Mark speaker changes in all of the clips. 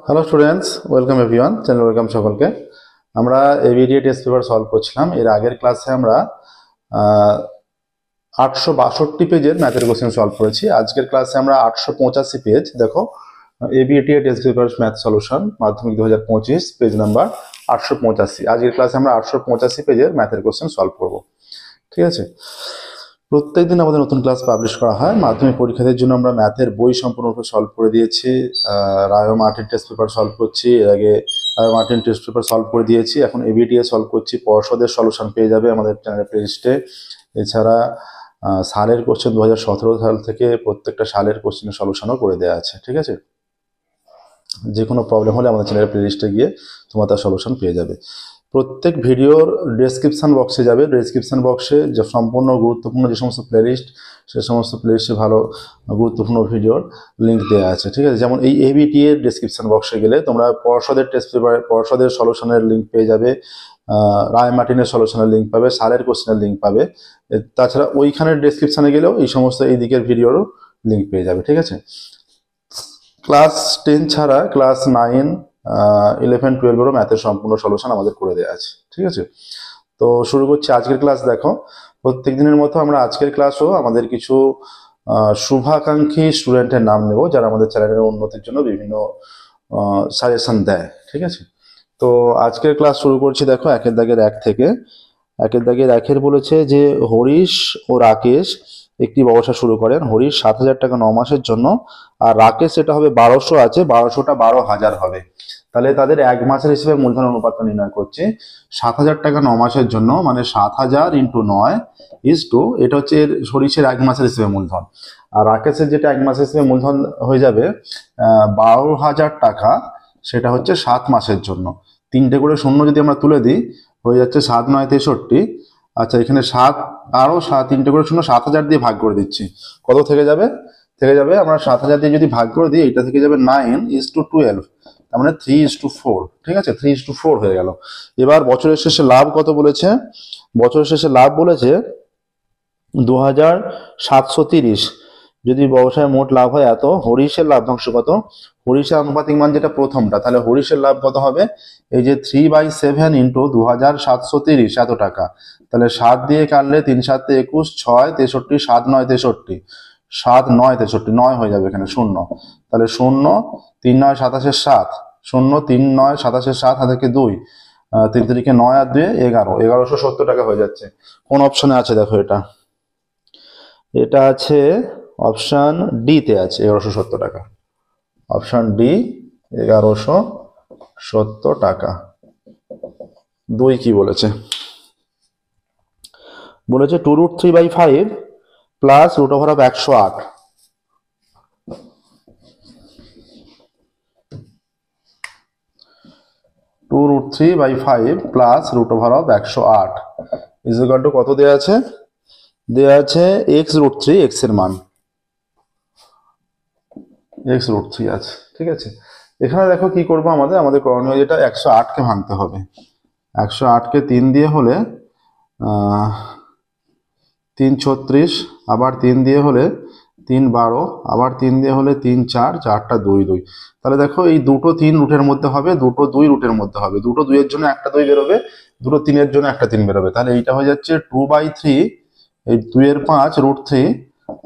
Speaker 1: Hello students, welcome everyone, channel welcome সকলকে। আমরা ABDA test paper solve করছিলাম। এর আগের ক্লাসে আমরা 862 পেজের ম্যাথের কোশ্চেন সলভ করেছি। আজকের ক্লাসে আমরা 885 পেজ, দেখো ABDA test paper math solution মাধ্যমিক 2025, পেজ নাম্বার 885। আজকের ক্লাসে আমরা 885 পেজের ম্যাথের কোশ্চেন সলভ করব। ঠিক আছে, প্রত্যেকদিন আমাদের নতুন ক্লাস পাবলিশ করা হয়। মাধ্যমিক পরীক্ষাদের জন্য আমরা ম্যাথের বই সম্পূর্ণরূপে সলভ করে দিয়েছি। Rayo Martin test paper solve করছি, এর আগে Rayo Martin test paper solve করে দিয়েছি, এখন এবিটিএ সলভ করছি। পর্ষদের সলিউশন পেয়ে যাবে আমাদের চ্যানেল প্লেলিস্টে। এছাড়া সালের কোশ্চেন 2017 সাল থেকে প্রত্যেকটা সালের কোশ্চেনের সলিউশনও করে দেওয়া আছে। ঠিক আছে, যে কোনো প্রবলেম হলে আমাদের চ্যানেলের প্লেলিস্টে গিয়ে তোমরা তার সলিউশন পেয়ে যাবে। প্রত্যেক ভিডিওর ডেসক্রিপশন বক্সে যাবে, ডেসক্রিপশন বক্সে যে সম্পূর্ণ গুরুত্বপূর্ণ যে সমস্ত প্লেলিস্ট, সে সমস্ত প্লেলিস্টে ভালো গুরুত্বপূর্ণ ভিডিওর লিঙ্ক দেওয়া আছে। ঠিক আছে, যেমন এই এবিটি এর ডেসক্রিপশন বক্সে গেলে তোমরা পর্ষদের টেস্ট পেপার, পর্ষদের সলিউশনের লিঙ্ক পেয়ে যাবে, রায় মার্টিনের সলিউশনের লিঙ্ক পাবে, সালের কোশ্চেনের লিঙ্ক পাবে। তাছাড়া ওইখানের ডেসক্রিপশনে গেলেও এই সমস্ত এই দিকের ভিডিওরও লিঙ্ক পেয়ে যাবে। ঠিক আছে, ক্লাস 10 ছাড়া ক্লাস 9, 11, 12 ম্যাথের সম্পূর্ণ সলিউশন আমাদের করে দেওয়া আছে। ঠিক আছে, তো শুরু করছি আজকের ক্লাস। দেখো, প্রত্যেক দিনের মতো আমরা আজকের ক্লাসও আমাদের কিছু শুভাকাঙ্ক্ষী স্টুডেন্টের নাম নেব, যারা আমাদের চ্যানেলের উন্নতির জন্য বিভিন্ন সাজেশন দেয়। ঠিক আছে, তো আজকের ক্লাস শুরু করছি। দেখো, একের দাগের 1 থেকে। একের দাগের 1 বলেছে যে হরিশ ও রাকেশ একটি ব্যবসা শুরু করেন। হরিশ 7,000 টাকা 9 মাসের জন্য, আর রাকেশ এটা হবে 1200 আছে, 1200টা 12,000 হবে। তাহলে তাদের 1 মাসের হিসেবে মূলধন অনুপাত নির্ণয় করছি। 7,000 টাকা 9 মাসের জন্য, মানে 7,000 × 9 এটা হচ্ছে হরিশের 1 মাসের হিসেবে মূলধন। আর রাকেশের যেটা 1 মাসের হিসেবে মূলধন হয়ে যাবে 12,000 টাকা, সেটা হচ্ছে 7 মাসের জন্য। 3টে করে শূন্য যদি আমরা তুলে দিই, হয়ে যাচ্ছে 7 9 63। আচ্ছা, এখানে 7 আরো 3টে করে শূন্য 7,000 দিয়ে ভাগ করে দিচ্ছি। কত থেকে যাবে? আমরা 7,000 দিয়ে যদি ভাগ করে দিই, এটা থেকে যাবে 9:12, তার মানে 3:4। ঠিক আছে, 3:4 হয়ে গেল। এবার বছরের শেষে লাভ কত বলেছে? বছরের শেষে লাভ বলেছে 2,730। যদি ব্যবসায় মোট লাভ হয় এত, হরিশের লাভ্যাংশ কত? হরিশের আনুপাতিক মান যেটা প্রথমটা, তাহলে হরিশের লাভ কত হবে? এই যে 3/7 × 2,730, এত টাকা। তাহলে 7 দিয়ে কাটলে 3 7 21, 6 63, 7 9 63, 7 9 63, 9 হয়ে যাবে এখানে শূন্য। তাহলে 0 3 9 27 7, 0 3 9 27 7, হাতে 2, 3 3 9 আর 2 11, 1170 টাকা হয়ে যাচ্ছে। কোন অপশনে আছে? দেখো, এটা আছে অপশন ডি তে আছে 1170 টাকা। অপশন ডি, 1170 টাকা। 2 কি বলেছে? বলেছে 2√3/5 plus √108। √3/5 plus √108 is equal to কত দেওয়া আছে? দেওয়া আছে x√3, x এর মান x√3 আছে। ঠিক আছে, এখানে দেখো কি করবো, আমাদের করণীয় যেটা 108কে ভাঙতে হবে। 108কে 3 দিয়ে হলে 3 36, আবার 3 দিয়ে হলে 3 12, আবার 3 দিয়ে হলে 3 4, 4টা 2 2। তাহলে দেখো, এই দুটো 3 রুটের মধ্যে হবে, দুটো 2 রুটের মধ্যে হবে। দুটো 2 এর জন্য একটা 2 বেরোবে, দুটো 3 এর জন্য একটা 3 বেরোবে। তাহলে এইটা হয়ে যাচ্ছে 2/3, এই 2 এর 5 √3,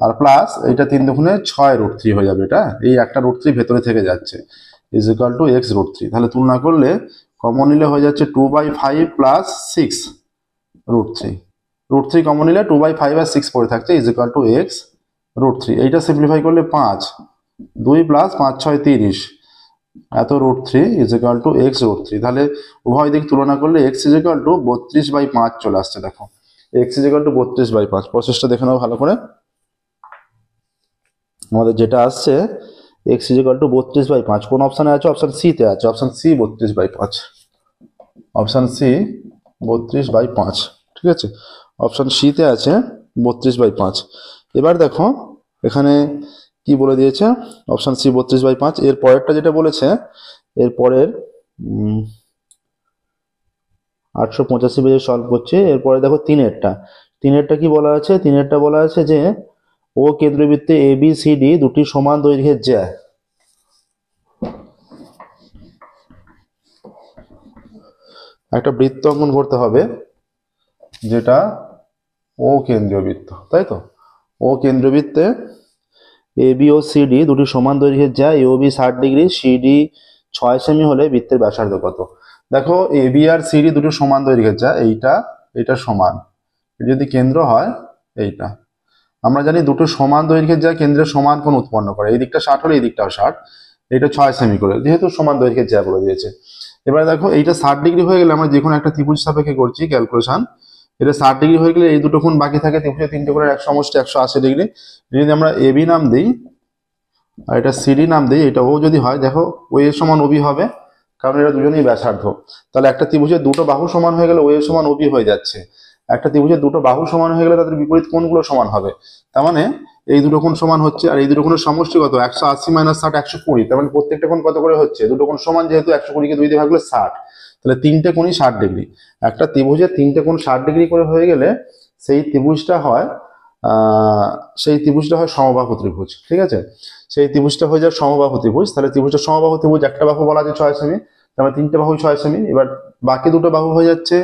Speaker 1: আর প্লাস এইটা 3 দুগুণে 6 √3 হয়ে যাবে। এটা এই একটা √3 ভেতরে থেকে যাচ্ছে, ইজ ইকুয়াল টু x√3। তাহলে তুলনা করলে কমন নিলে হয়ে যাচ্ছে 2/5 প্লাস 6 √3। √3 কমন নিলে 2/5 আর 6 পড়ে থাকছে, ইজ ইকুয়াল টু x√3। এইটা সিম্পলিফাই করলে 5, 2 প্লাস 5 6 30, এত √3 ইজ ইকুয়াল টু x√3। তাহলে উভয় দিক তুলনা করলে x ইজ ইকুয়াল টু 32/5 চলে আসছে। দেখো, x ইজ ইকুয়াল টু 32/5। প্রসেসটা দেখে নাও ভালো করে। আমাদের যেটা আসছে x ইজ ইকুয়াল টু 32/5, কোন অপশনে আছে? অপশন সি তে আছে। Option C 32/5, option C 32/5। ঠিক আছে, অপশন সি তে আছে 32/5। এবার দেখো এখানে কি বলে দিয়েছে, অপশন সি 32/5। এর পরেরটা যেটা বলেছে, এর পরের 885 পেজে সলভ করছে। এরপরে দেখো 3এরটা কি বলা আছে? 3এরটা বলা আছে যে ও কেন্দ্রবৃত্তে ABCD দুটি সমান দৈর্ঘ্যের জ্যা। একটা বৃত্ত অঙ্কন করতে হবে, যেটা ও কেন্দ্রীয় বৃত্ত, তাই তো। ও কেন্দ্রীয় বৃত্তে A B O C D দুটি সমান দৈর্ঘ্যের যা এ ও বি 60 ডিগ্রি, সিডি 6 সেমি হলে বৃত্তের ব্যাসার্ধ কত? দেখো এ বি আর সিডি দুটো সমান দৈর্ঘ্যের যা, এটা সমান, যদি কেন্দ্র হয় এইটা। আমরা জানি দুটো সমান দৈর্ঘ্যের যা কেন্দ্রের সমান কোণ উৎপন্ন করে, এই দিকটা 60 হলে এই দিকটাও 60, এটা 6 সেমি করে, যেহেতু সমান দৈর্ঘ্যের যা বলে দিয়েছে। এবার দেখো এইটা 60 ডিগ্রি হয়ে গেলে, আমরা যে কোনো একটা ত্রিভুজ সাপেক্ষে করছি ক্যালকুলেশন, এটা 60 ডিগ্রি হয়ে গেলে এই দুটো কোণ বাকি থাকে, ত্রিভুজে তিনটে করে এক সমষ্টি 180 ডিগ্রি। যদি আমরা এ বি নাম দিই আর এটা সিডি নাম দিই, এটা ও যদি হয়, দেখো ও এর সমান ওবি হবে, কারণ এরা দুজনেই ব্যাসার্ধ। তাহলে একটা ত্রিভুজের দুটো বাহু সমান হয়ে গেলে ও এর সমান ওবি হয়ে যাচ্ছে। একটা ত্রিভুজের দুটো বাহু সমান হয়ে গেলে তাদের বিপরীত কোণগুলো সমান হবে। তার মানে এই দুটো কোণ সমান হচ্ছে, আর এই দুটো কোণের সমষ্টি কত? 180 - 60 120। তার মানে প্রত্যেকটা কোণ কত করে হচ্ছে? দুটো কোণ সমান, যেহেতু 120 কে 2 দিয়ে ভাগ করলে 60, তাহলে তিনটে কোণই 60 ডিগ্রি। একটা ত্রিভুজের তিনটে কোণ 60 ডিগ্রি করে হয়ে গেলে সেই ত্রিভুজটা হয় সমবাহু ত্রিভুজ। ঠিক আছে, সেই ত্রিভুজটা হয়ে যায় সমবাহু ত্রিভুজ। তাহলে ত্রিভুজটা সমবাহু ত্রিভুজ, একটা বাহু বলা আছে 6 সেমি, তার মানে তিনটে বাহু 6 সেমি। এবার বাকি দুটো বাহু হয়ে যাচ্ছে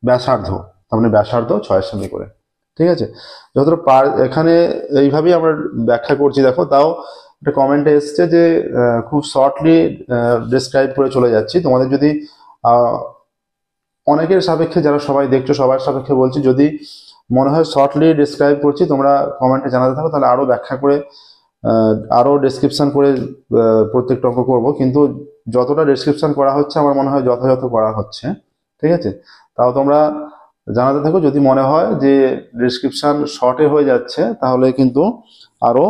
Speaker 1: ব্যাসার্ধ, তার মানে ব্যাসার্ধ 6 সেমি করে। ঠিক আছে, যতটা এখানে এইভাবেই আমরা ব্যাখ্যা করছি। দেখো তাও একটা কমেন্টে এসছে যে খুব শর্টলি ডিসক্রাইব করে চলে যাচ্ছি। তোমাদের যদি অনেকের সাপেক্ষে, যারা সবাই দেখছো সবার সাপেক্ষে বলছি, যদি মনে হয় শর্টলি ডিসক্রাইব করছি, তোমরা কমেন্টে জানাতে থাকো, তাহলে আরো ব্যাখ্যা করে আরো ডেসক্রিপশন করে প্রত্যেকটা অঙ্ক করবো। কিন্তু যতটা ডেসক্রিপশন করা হচ্ছে আমার মনে হয় যথাযথ করা হচ্ছে। ঠিক আছে, তাও তোমরা জানাতে থাকো। যদি মনে হয় যে ডেসক্রিপশন শর্টে হয়ে যাচ্ছে, তাহলে কিন্তু আরো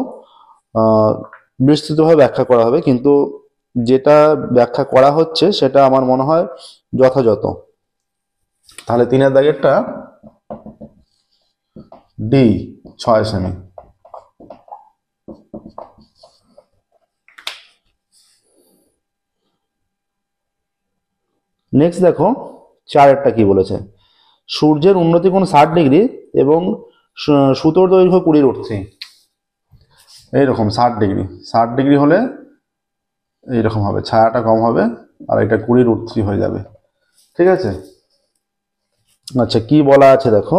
Speaker 1: বিস্তৃতভাবে ব্যাখ্যা করা হবে। কিন্তু যেটা ব্যাখ্যা করা হচ্ছে সেটা আমার মনে হয় যথাযথ। তাহলে 3-এর দাগেরটা ডি 6 সেমি। নেক্সট দেখো 4-এরটা কি বলেছে। সূর্যের উন্নতি কোণ 60 ডিগ্রি এবং সুতোর দৈর্ঘ্য 20√3। এইরকম 60 ডিগ্রি, 60 ডিগ্রি হলে এইরকম হবে, ছায়াটা কম হবে, আর এটা 20√3 হয়ে যাবে। ঠিক আছে, আচ্ছা কি বলা আছে দেখো,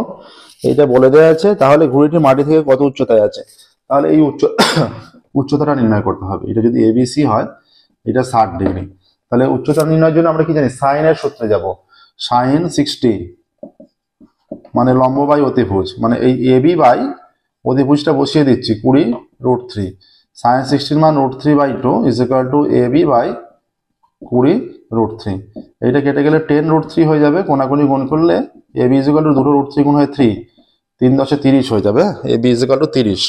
Speaker 1: এটা বলে দেওয়া আছে। তাহলে ঘুড়িটি মাটি থেকে কত উচ্চতায় আছে? তাহলে এই উচ্চতাটা নির্ণয় করতে হবে। এটা যদি এবিসি হয়, এটা 60 ডিগ্রি, তাহলে উচ্চতা নির্ণয়ের জন্য আমরা কি জানি? সাইনের সূত্রে যাব। সাইন 60 মানে লম্ব বাই অতিভুজ, মানে এই এবি বাই অতিভুজটা বসিয়ে দিচ্ছি 20√3। সাইন 60 মান √3/2 is equal to AB by 20√3। এইটা কেটে গেলে 10√3 হয়ে যাবে, কোনাকুনি গুণ করলে এবি ইজ ইকুয়াল টু 2√3 গুণ হয় 3, 3 × 10 = 30 হয়ে যাবে। এবি ইজ ইকুয়াল টু 30,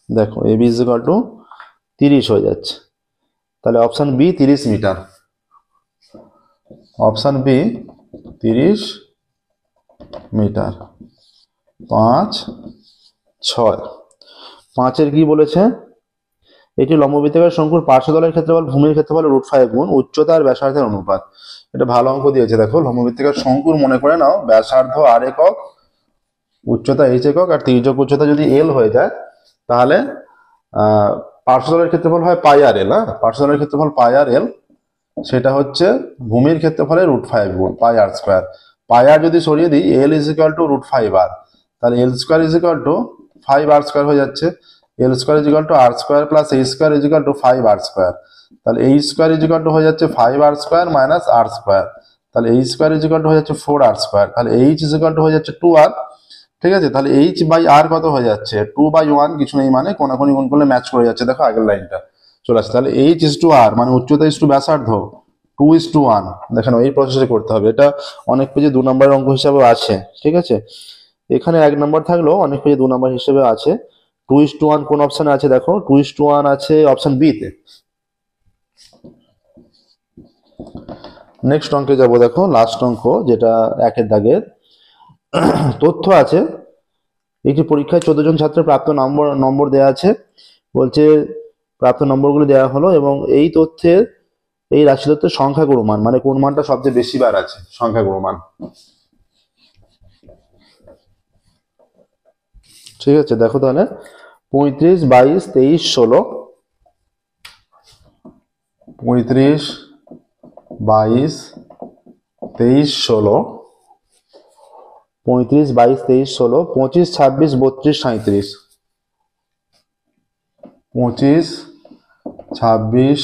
Speaker 1: দেখো এবি ইজ ইকুয়াল টু 30 হয়ে যাচ্ছে। তাহলে option B 30 metre. Option B 30 metre. 5, 6। 5-এর কি বলেছে? এটি লম্ববৃত্তাকার শঙ্কুর পার্শ্বতলের ক্ষেত্রফল ভূমির ক্ষেত্রফল √5 গুণ উচ্চতা আর ব্যাসার্ধের অনুপাত। এটা ভালো অঙ্ক দিয়েছে। দেখো লম্ববৃত্তাকার শঙ্কুর মনে করে নাও ব্যাসার্ধ আর একক, উচ্চতা এইচ একক, আর তির্যক উচ্চতা যদি এল হয়ে যায়, তাহলে পার্শ্বতলের ক্ষেত্রফল হয় পাই আর এল। পার্শ্বতলের ক্ষেত্রফল পাই আর এল, সেটা হচ্ছে ভূমির ক্ষেত্রফলের √5 গুণ পাই আর স্কোয়ার। পাই আর যদি সরিয়ে দিই, এল ইজ ইকুয়াল টু √5r, তাহলে l square is equal to 5r square হয়ে যাচ্ছে। L square is equal to r square plus h square is equal to 5r square. তাহলে h square is equal two হয়ে যাচ্ছে 5r square minus আর square. তাহলে h square is equal two হয়ে যাচ্ছে 4r square. তাহলে H is equal two হয়ে যাচ্ছে 2r। ঠিক আছে, তাহলে এইচ বাই আর কত হয়ে যাচ্ছে? 2/1, কিছু নেই মানে কোনাকুনি গুণ করলে ম্যাচ করে যাচ্ছে। দেখো আগের লাইনটা চলে আসছে। তাহলে এইচ ইজ টু আর মানে উচ্চতা ইজ টু ব্যাসার্ধ 2:1। দেখেন এই প্রসেসে করতে হবে। এটা অনেক পেজে 2 নম্বরের অঙ্ক হিসাবে আছে। ঠিক আছে, এখানে 1 নম্বর থাকলেও অনেক পেজে 2 নম্বর হিসেবে আছে। 2:1 কোন অপশনে আছে? দেখো 2:1 আছে অপশন বি তে। নেক্সট অঙ্কে যাব। দেখো লাস্ট অঙ্ক, যেটা 1-এর দাগের তথ্য আছে। একটি পরীক্ষায় 14 জন ছাত্রের প্রাপ্ত নম্বর দেওয়া আছে। বলছে প্রাপ্ত নম্বরগুলো দেওয়া হলো এবং এই তথ্যের এই রাশি তথ্যের সংখ্যাগুরু মান, মানে কোন মানটা সবচেয়ে বেশি বার আছে, সংখ্যাগুরু মান। ঠিক আছে, দেখো তাহলে 35, 22, 23, 16। 35, 22, 23 16 35 22 23 16 25 26 32 37 25 26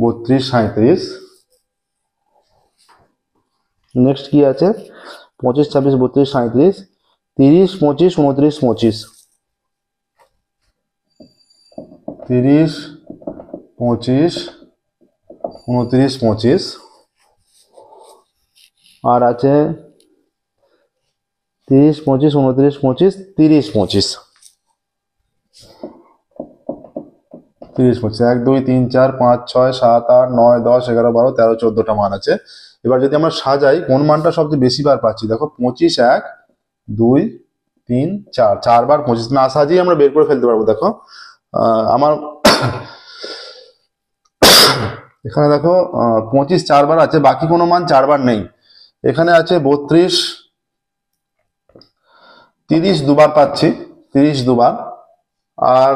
Speaker 1: 32 37 নেক্সট কি আছে 25 26 32 37 30 25 29 25 30 25 29 25 আর আছে 30 25 29 25 30 25 30 25 1 2 3 4 5 6 7 8 9 10 11 12 13 14টা মান আছে। এবার যদি আমরা সাজাই কোন মানটা সবচেয়ে বেশি বার পাচ্ছি দেখো 25 1 2 3 4 4 বার 25 না সাজিয়ে আমরা বের করে ফেলতে পারবো। দেখো আমার এখানে দেখো 25 4 বার আছে, বাকি কোনো মান 4 বার নেই। এখানে আছে 32 30 দুবার পাচ্ছি, 30 দুবার, আর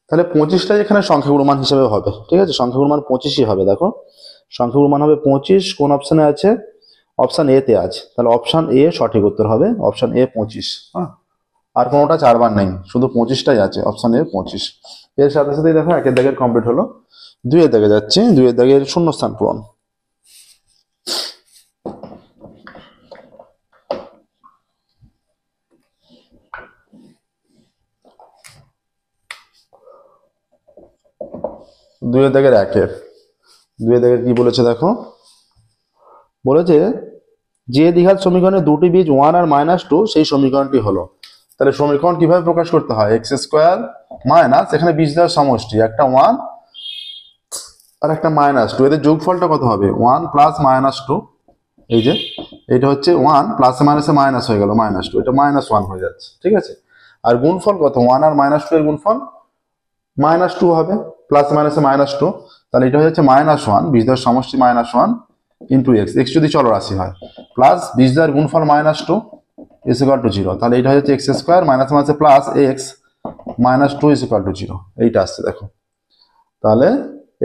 Speaker 1: তাহলে 25টাই এখানে সংখ্যাগুরু মান হিসেবে হবে। ঠিক আছে, সংখ্যাগুরু মান 25ই হবে। দেখো সংখ্যাগুরু মান হবে 25, কোন অপশনে আছে? অপশন এ তে আছে, তাহলে অপশন এ সঠিক উত্তর হবে, অপশন এ 25। হ্যাঁ, আর কোনোটা 4 বার নেই, শুধু 25টাই আছে, অপশন এ 25। এর সাথে সাথেই দেখো একের দাগের কমপ্লিট হলো। 2 এর দাগে যাচ্ছে, 2 এর দাগের শূন্যস্থান পূরণ। দুইয়ের দাগের কি বলেছে দেখো, বলেছে যে দ্বিঘাত সমীকরণে দুটি বীজ 1 আর -2 সেই সমীকরণটি হলো। তাহলে সমীকরণ কিভাবে প্রকাশ করতে হয়? x স্কয়ার মাইনাস, এখানে বীজ দেওয়ার সমষ্টি, একটা 1 আর একটা -2, এদের যোগফলটা কত হবে? 1 প্লাস -2, এই যে এটা হচ্ছে 1 প্লাস মাইনাসে মাইনাস হয়ে গেল -2, এটা -1 হয়ে যাচ্ছে। ঠিক আছে, আর গুণফল কত? 1 আর -2 এর গুণফল -2 হবে, প্লাস মাইনাসে -2, তাহলে এটা হয়ে যাচ্ছে -1, বীজ দেওয়ার সমষ্টি -1 ইন্টু এক্স, এক্স যদি চলরাশি হয়, প্লাস বীজ দেওয়ার গুণফল -2 ইজ ইকুয়াল টু 0, তাহলে এটা হচ্ছে এক্স স্কোয়ার মাইনাস মাইনাসে plus x -2 is equal two 0, এইটা আসছে দেখো। তাহলে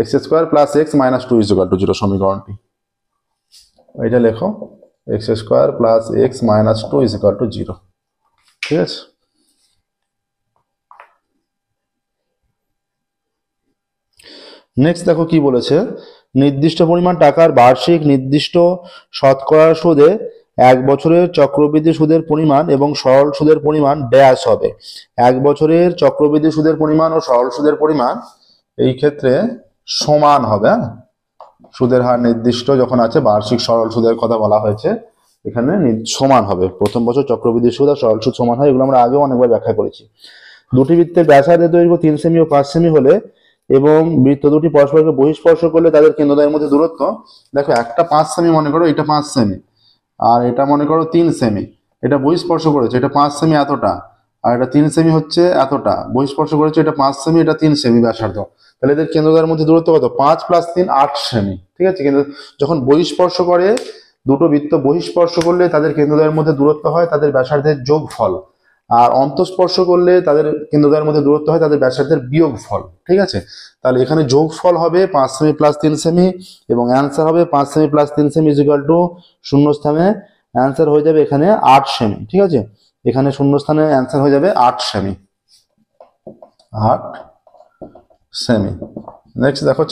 Speaker 1: x square plus x -2 is equal two 0 সমীকরণটি, এইটা লেখো, x square plus x -2 is equal two 0। ঠিক আছে, নেক্সট দেখো কি বলেছে, নির্দিষ্ট পরিমাণ টাকার বার্ষিক নির্দিষ্ট শতকরা সুদে 1 বছরের চক্রবৃদ্ধি সুদের পরিমাণ এবং সরল সুদের পরিমাণ ড্যাশ হবে। 1 বছরের চক্রবৃদ্ধি সুদের পরিমাণ ও সরল সুদের পরিমাণ এই ক্ষেত্রে সমান হবে। সুদের হার নির্দিষ্ট যখন আছে, বার্ষিক সরল সুদের কথা বলা হয়েছে, এখানে সমান হবে। প্রথম বছর চক্রবৃদ্ধি সুদ আর সরল সুদ সমান হয়, এগুলো আমরা আগেও অনেকবার ব্যাখ্যা করেছি। দুটি বৃত্তের ব্যাসার্ধের দৈর্ঘ্য 3 সেমি ও 5 সেমি হলে এবং বৃত্ত দুটি পরস্পরকে বহিঃস্পর্শ করলে তাদের কেন্দ্রদ্বয়ের মধ্যে দূরত্ব, দেখো একটা 5 সেমি মনে করো, এটা 5 সেমি, আর এটা মনে করো 3 সেমি, এটা বহিঃস্পর্শ করেছে, এটা 5 সেমি এতটা, আর এটা 3 সেমি হচ্ছে এতটা, বহিঃস্পর্শ করেছে, এটা 5 সেমি, এটা 3 সেমি ব্যাসার্ধ, তাহলে এদের কেন্দ্রদ্বয়ের মধ্যে দূরত্ব কত? 5 + 3 8 সেমি। ঠিক আছে, কিন্তু যখন বহিঃস্পর্শ করে, দুটো বৃত্ত বহিঃস্পর্শ করলে তাদের কেন্দ্রদ্বয়ের মধ্যে দূরত্ব হয় তাদের ব্যাসার্ধের যোগফল, আর অন্তঃস্পর্শ করলে তাদের কেন্দ্রদ্বয়ের মধ্যে দূরত্ব হয় তাদের ব্যাসার্ধের বিয়োগফল। ঠিক আছে, তাহলে এখানে যোগফল হবে 5 সেমি + 3 সেমি এবং অ্যান্সার হবে 5 সেমি + 3 সেমি ইজ ইকুয়াল টু শূন্যস্থানে অ্যান্সার হয়ে যাবে এখানে 8 সেমি। ঠিক আছে, এখানে শূন্যস্থানে অ্যান্সার হয়ে যাবে 8 সেমি, 8 সেমি। নেক্সট দেখো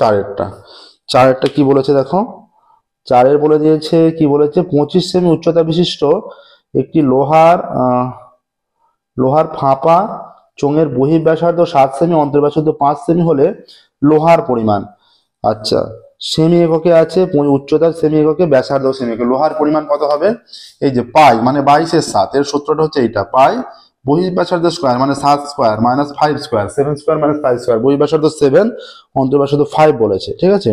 Speaker 1: চারেরটা কি বলেছে দেখো, চারের বলে দিয়েছে, কি বলেছে, 25 সেমি উচ্চতা বিশিষ্ট একটি লোহার ফাঁপা চোঙের বহিঃব্যাসার্ধ 7 সেমি, অন্তর্ব্যাসার্ধ 5 সেমি হলে লোহার পরিমাণ, আচ্ছা সেমি এককে আছে, উচ্চতার সেমি এককে, ব্যাসার্ধ সেমি এককে, লোহার পরিমাণ কত হবে? এই যে পাই মানে 22/7, এর সূত্রটা হচ্ছে এইটা, পাই বহিঃব্যাসার্ধ স্কয়ার মানে 7 square minus 5 square, 7 square minus 5 square, বহিঃব্যাসার্ধ 7, অন্তর্ব্যাসার্ধ 5 বলেছে। ঠিক আছে,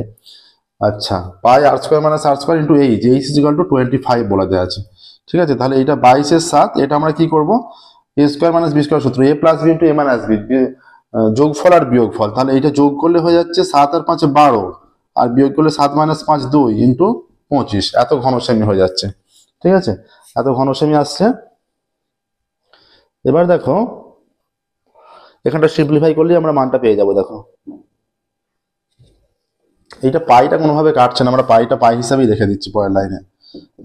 Speaker 1: আচ্ছা pi r square minus r square into h, h is equal to 25 বলা দেওয়া আছে। ঠিক আছে, তাহলে এটা 22/7, এটা আমরা কি করব, a square minus b square সূত্র, a plus b into a minus b, যোগফল আর বিয়োগফল, তাহলে এটা যোগ করলে হয়ে যাচ্ছে 7 আর 5 12, আর বিয়োগ করলে 7 - 5 2 ইন্টু 25, এত ঘন সেমি হয়ে যাচ্ছে। ঠিক আছে, এত ঘন সেমি আসছে। এবার দেখো এখানটা সিম্পলিফাই করলে আমরা মানটা পেয়ে যাব। দেখো এইটা পাইটা কোনোভাবে কাটছে না, আমরা পাইটা পাই হিসাবেই রেখে দিচ্ছি পরের লাইনে।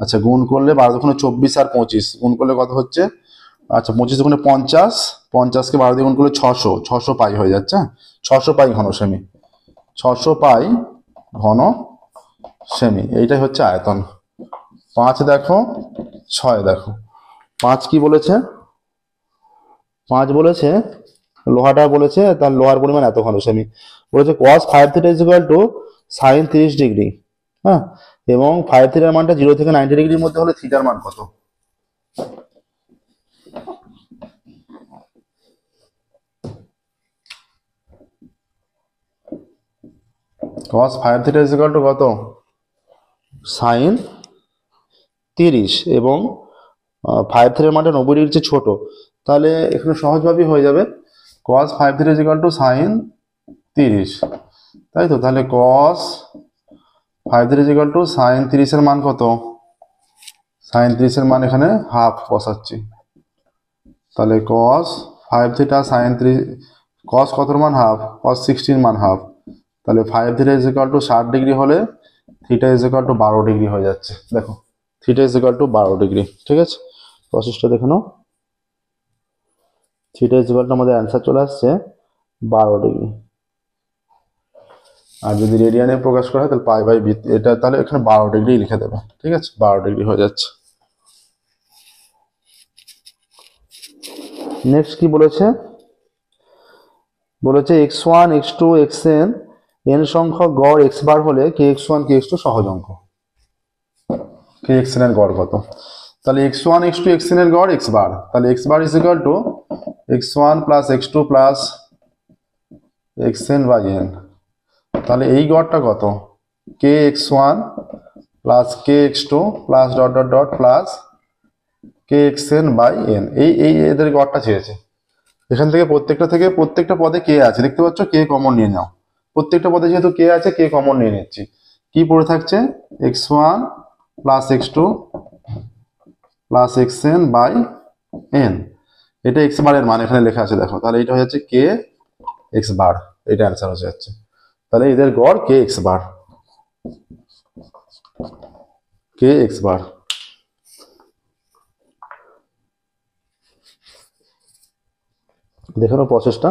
Speaker 1: আচ্ছা, গুণ করলে 12×24 আর 25 গুণ করলে কত হচ্ছে? আচ্ছা, 25 গুণে 50, 50কে 12 দিয়ে গুণ করলে 600, 600 পাই হয়ে যাচ্ছে। 600 পাই ঘন সেমি, 600 পাই ঘন সেমি, এইটাই হচ্ছে আয়তন। 5 দেখো, 6 দেখো। 5 কি বলেছে? 5 বলেছে লোহাটা বলেছে, তার লোহার পরিমাণ এত ঘন সেমি। বলেছে cos 5 θ sin 30 ডিগ্রি। হ্যাঁ, এবং 5 θ মানটা 0 থেকে 90 ডিগ্রির মধ্যে হলে থিটার মান কত? cos 5 θ কত? sin 30, এবং 5 θ মানটা 90 ডিগ্রির চেয়ে ছোট, তাহলে এখানে সহজভাবেই হয়ে যাবে cos 5 θ sin 30, তাই তো? তাহলে cos 5 θ sin 30 এর মান কত? sin 30 এর মান এখানে হাফ বসাচ্ছি, তাহলে cos 5 θ sin 30, cos কতর মান হাফ? cos 60 মান হাফ, তাহলে 5 θ 60 ডিগ্রি হলে থিটা 12 ডিগ্রি হয়ে যাচ্ছে। দেখো, থিটা 12 ডিগ্রি। ঠিক আছে, প্রসেসটা দেখে নাও। থিটা আমাদের অ্যান্সার চলে আসছে 12 ডিগ্রি। আর যদি রেডিয়ানে প্রকাশ করা হয় তাহলে পাই বাই বি, এটা তাহলে এখানে 12 ডিগ্রি লিখে দেবে। ঠিক আছে, 12 ডিগ্রি হয়ে যাচ্ছে। নেক্সট কি বলেছে? বলেছে x1 x2 xn n সংখ্যক গড় x বার হলে kx1 kx2 সহজ অঙ্ক। kxn এর গড় কত? তাহলে x1 x2 xn এর গড় x বার, তাহলে x বার x1 plus x2 plus xn by n। তাহলে এই গড়টা কত? kx1 plus kx2 plus dot dot dot plus kxn by n। এই এদের গড়টা চেয়েছে। এখান থেকে প্রত্যেকটা পদে কে আছে, দেখতে পাচ্ছ? কে কমন নিয়ে নাও। প্রত্যেকটা পদে যেহেতু কে আছে, কে কমন নিয়ে নিচ্ছি। কি পড়ে থাকছে? x1 plus x2 plus xn by n। এটা x বারের মান এখানে লেখা আছে, দেখো। তাহলে এটা হয়ে যাচ্ছে কে x বার, এটা অ্যান্সার হয়ে যাচ্ছে। তাহলে এদের গড় কে x বার, কে x বার। দেখো প্রসেসটা,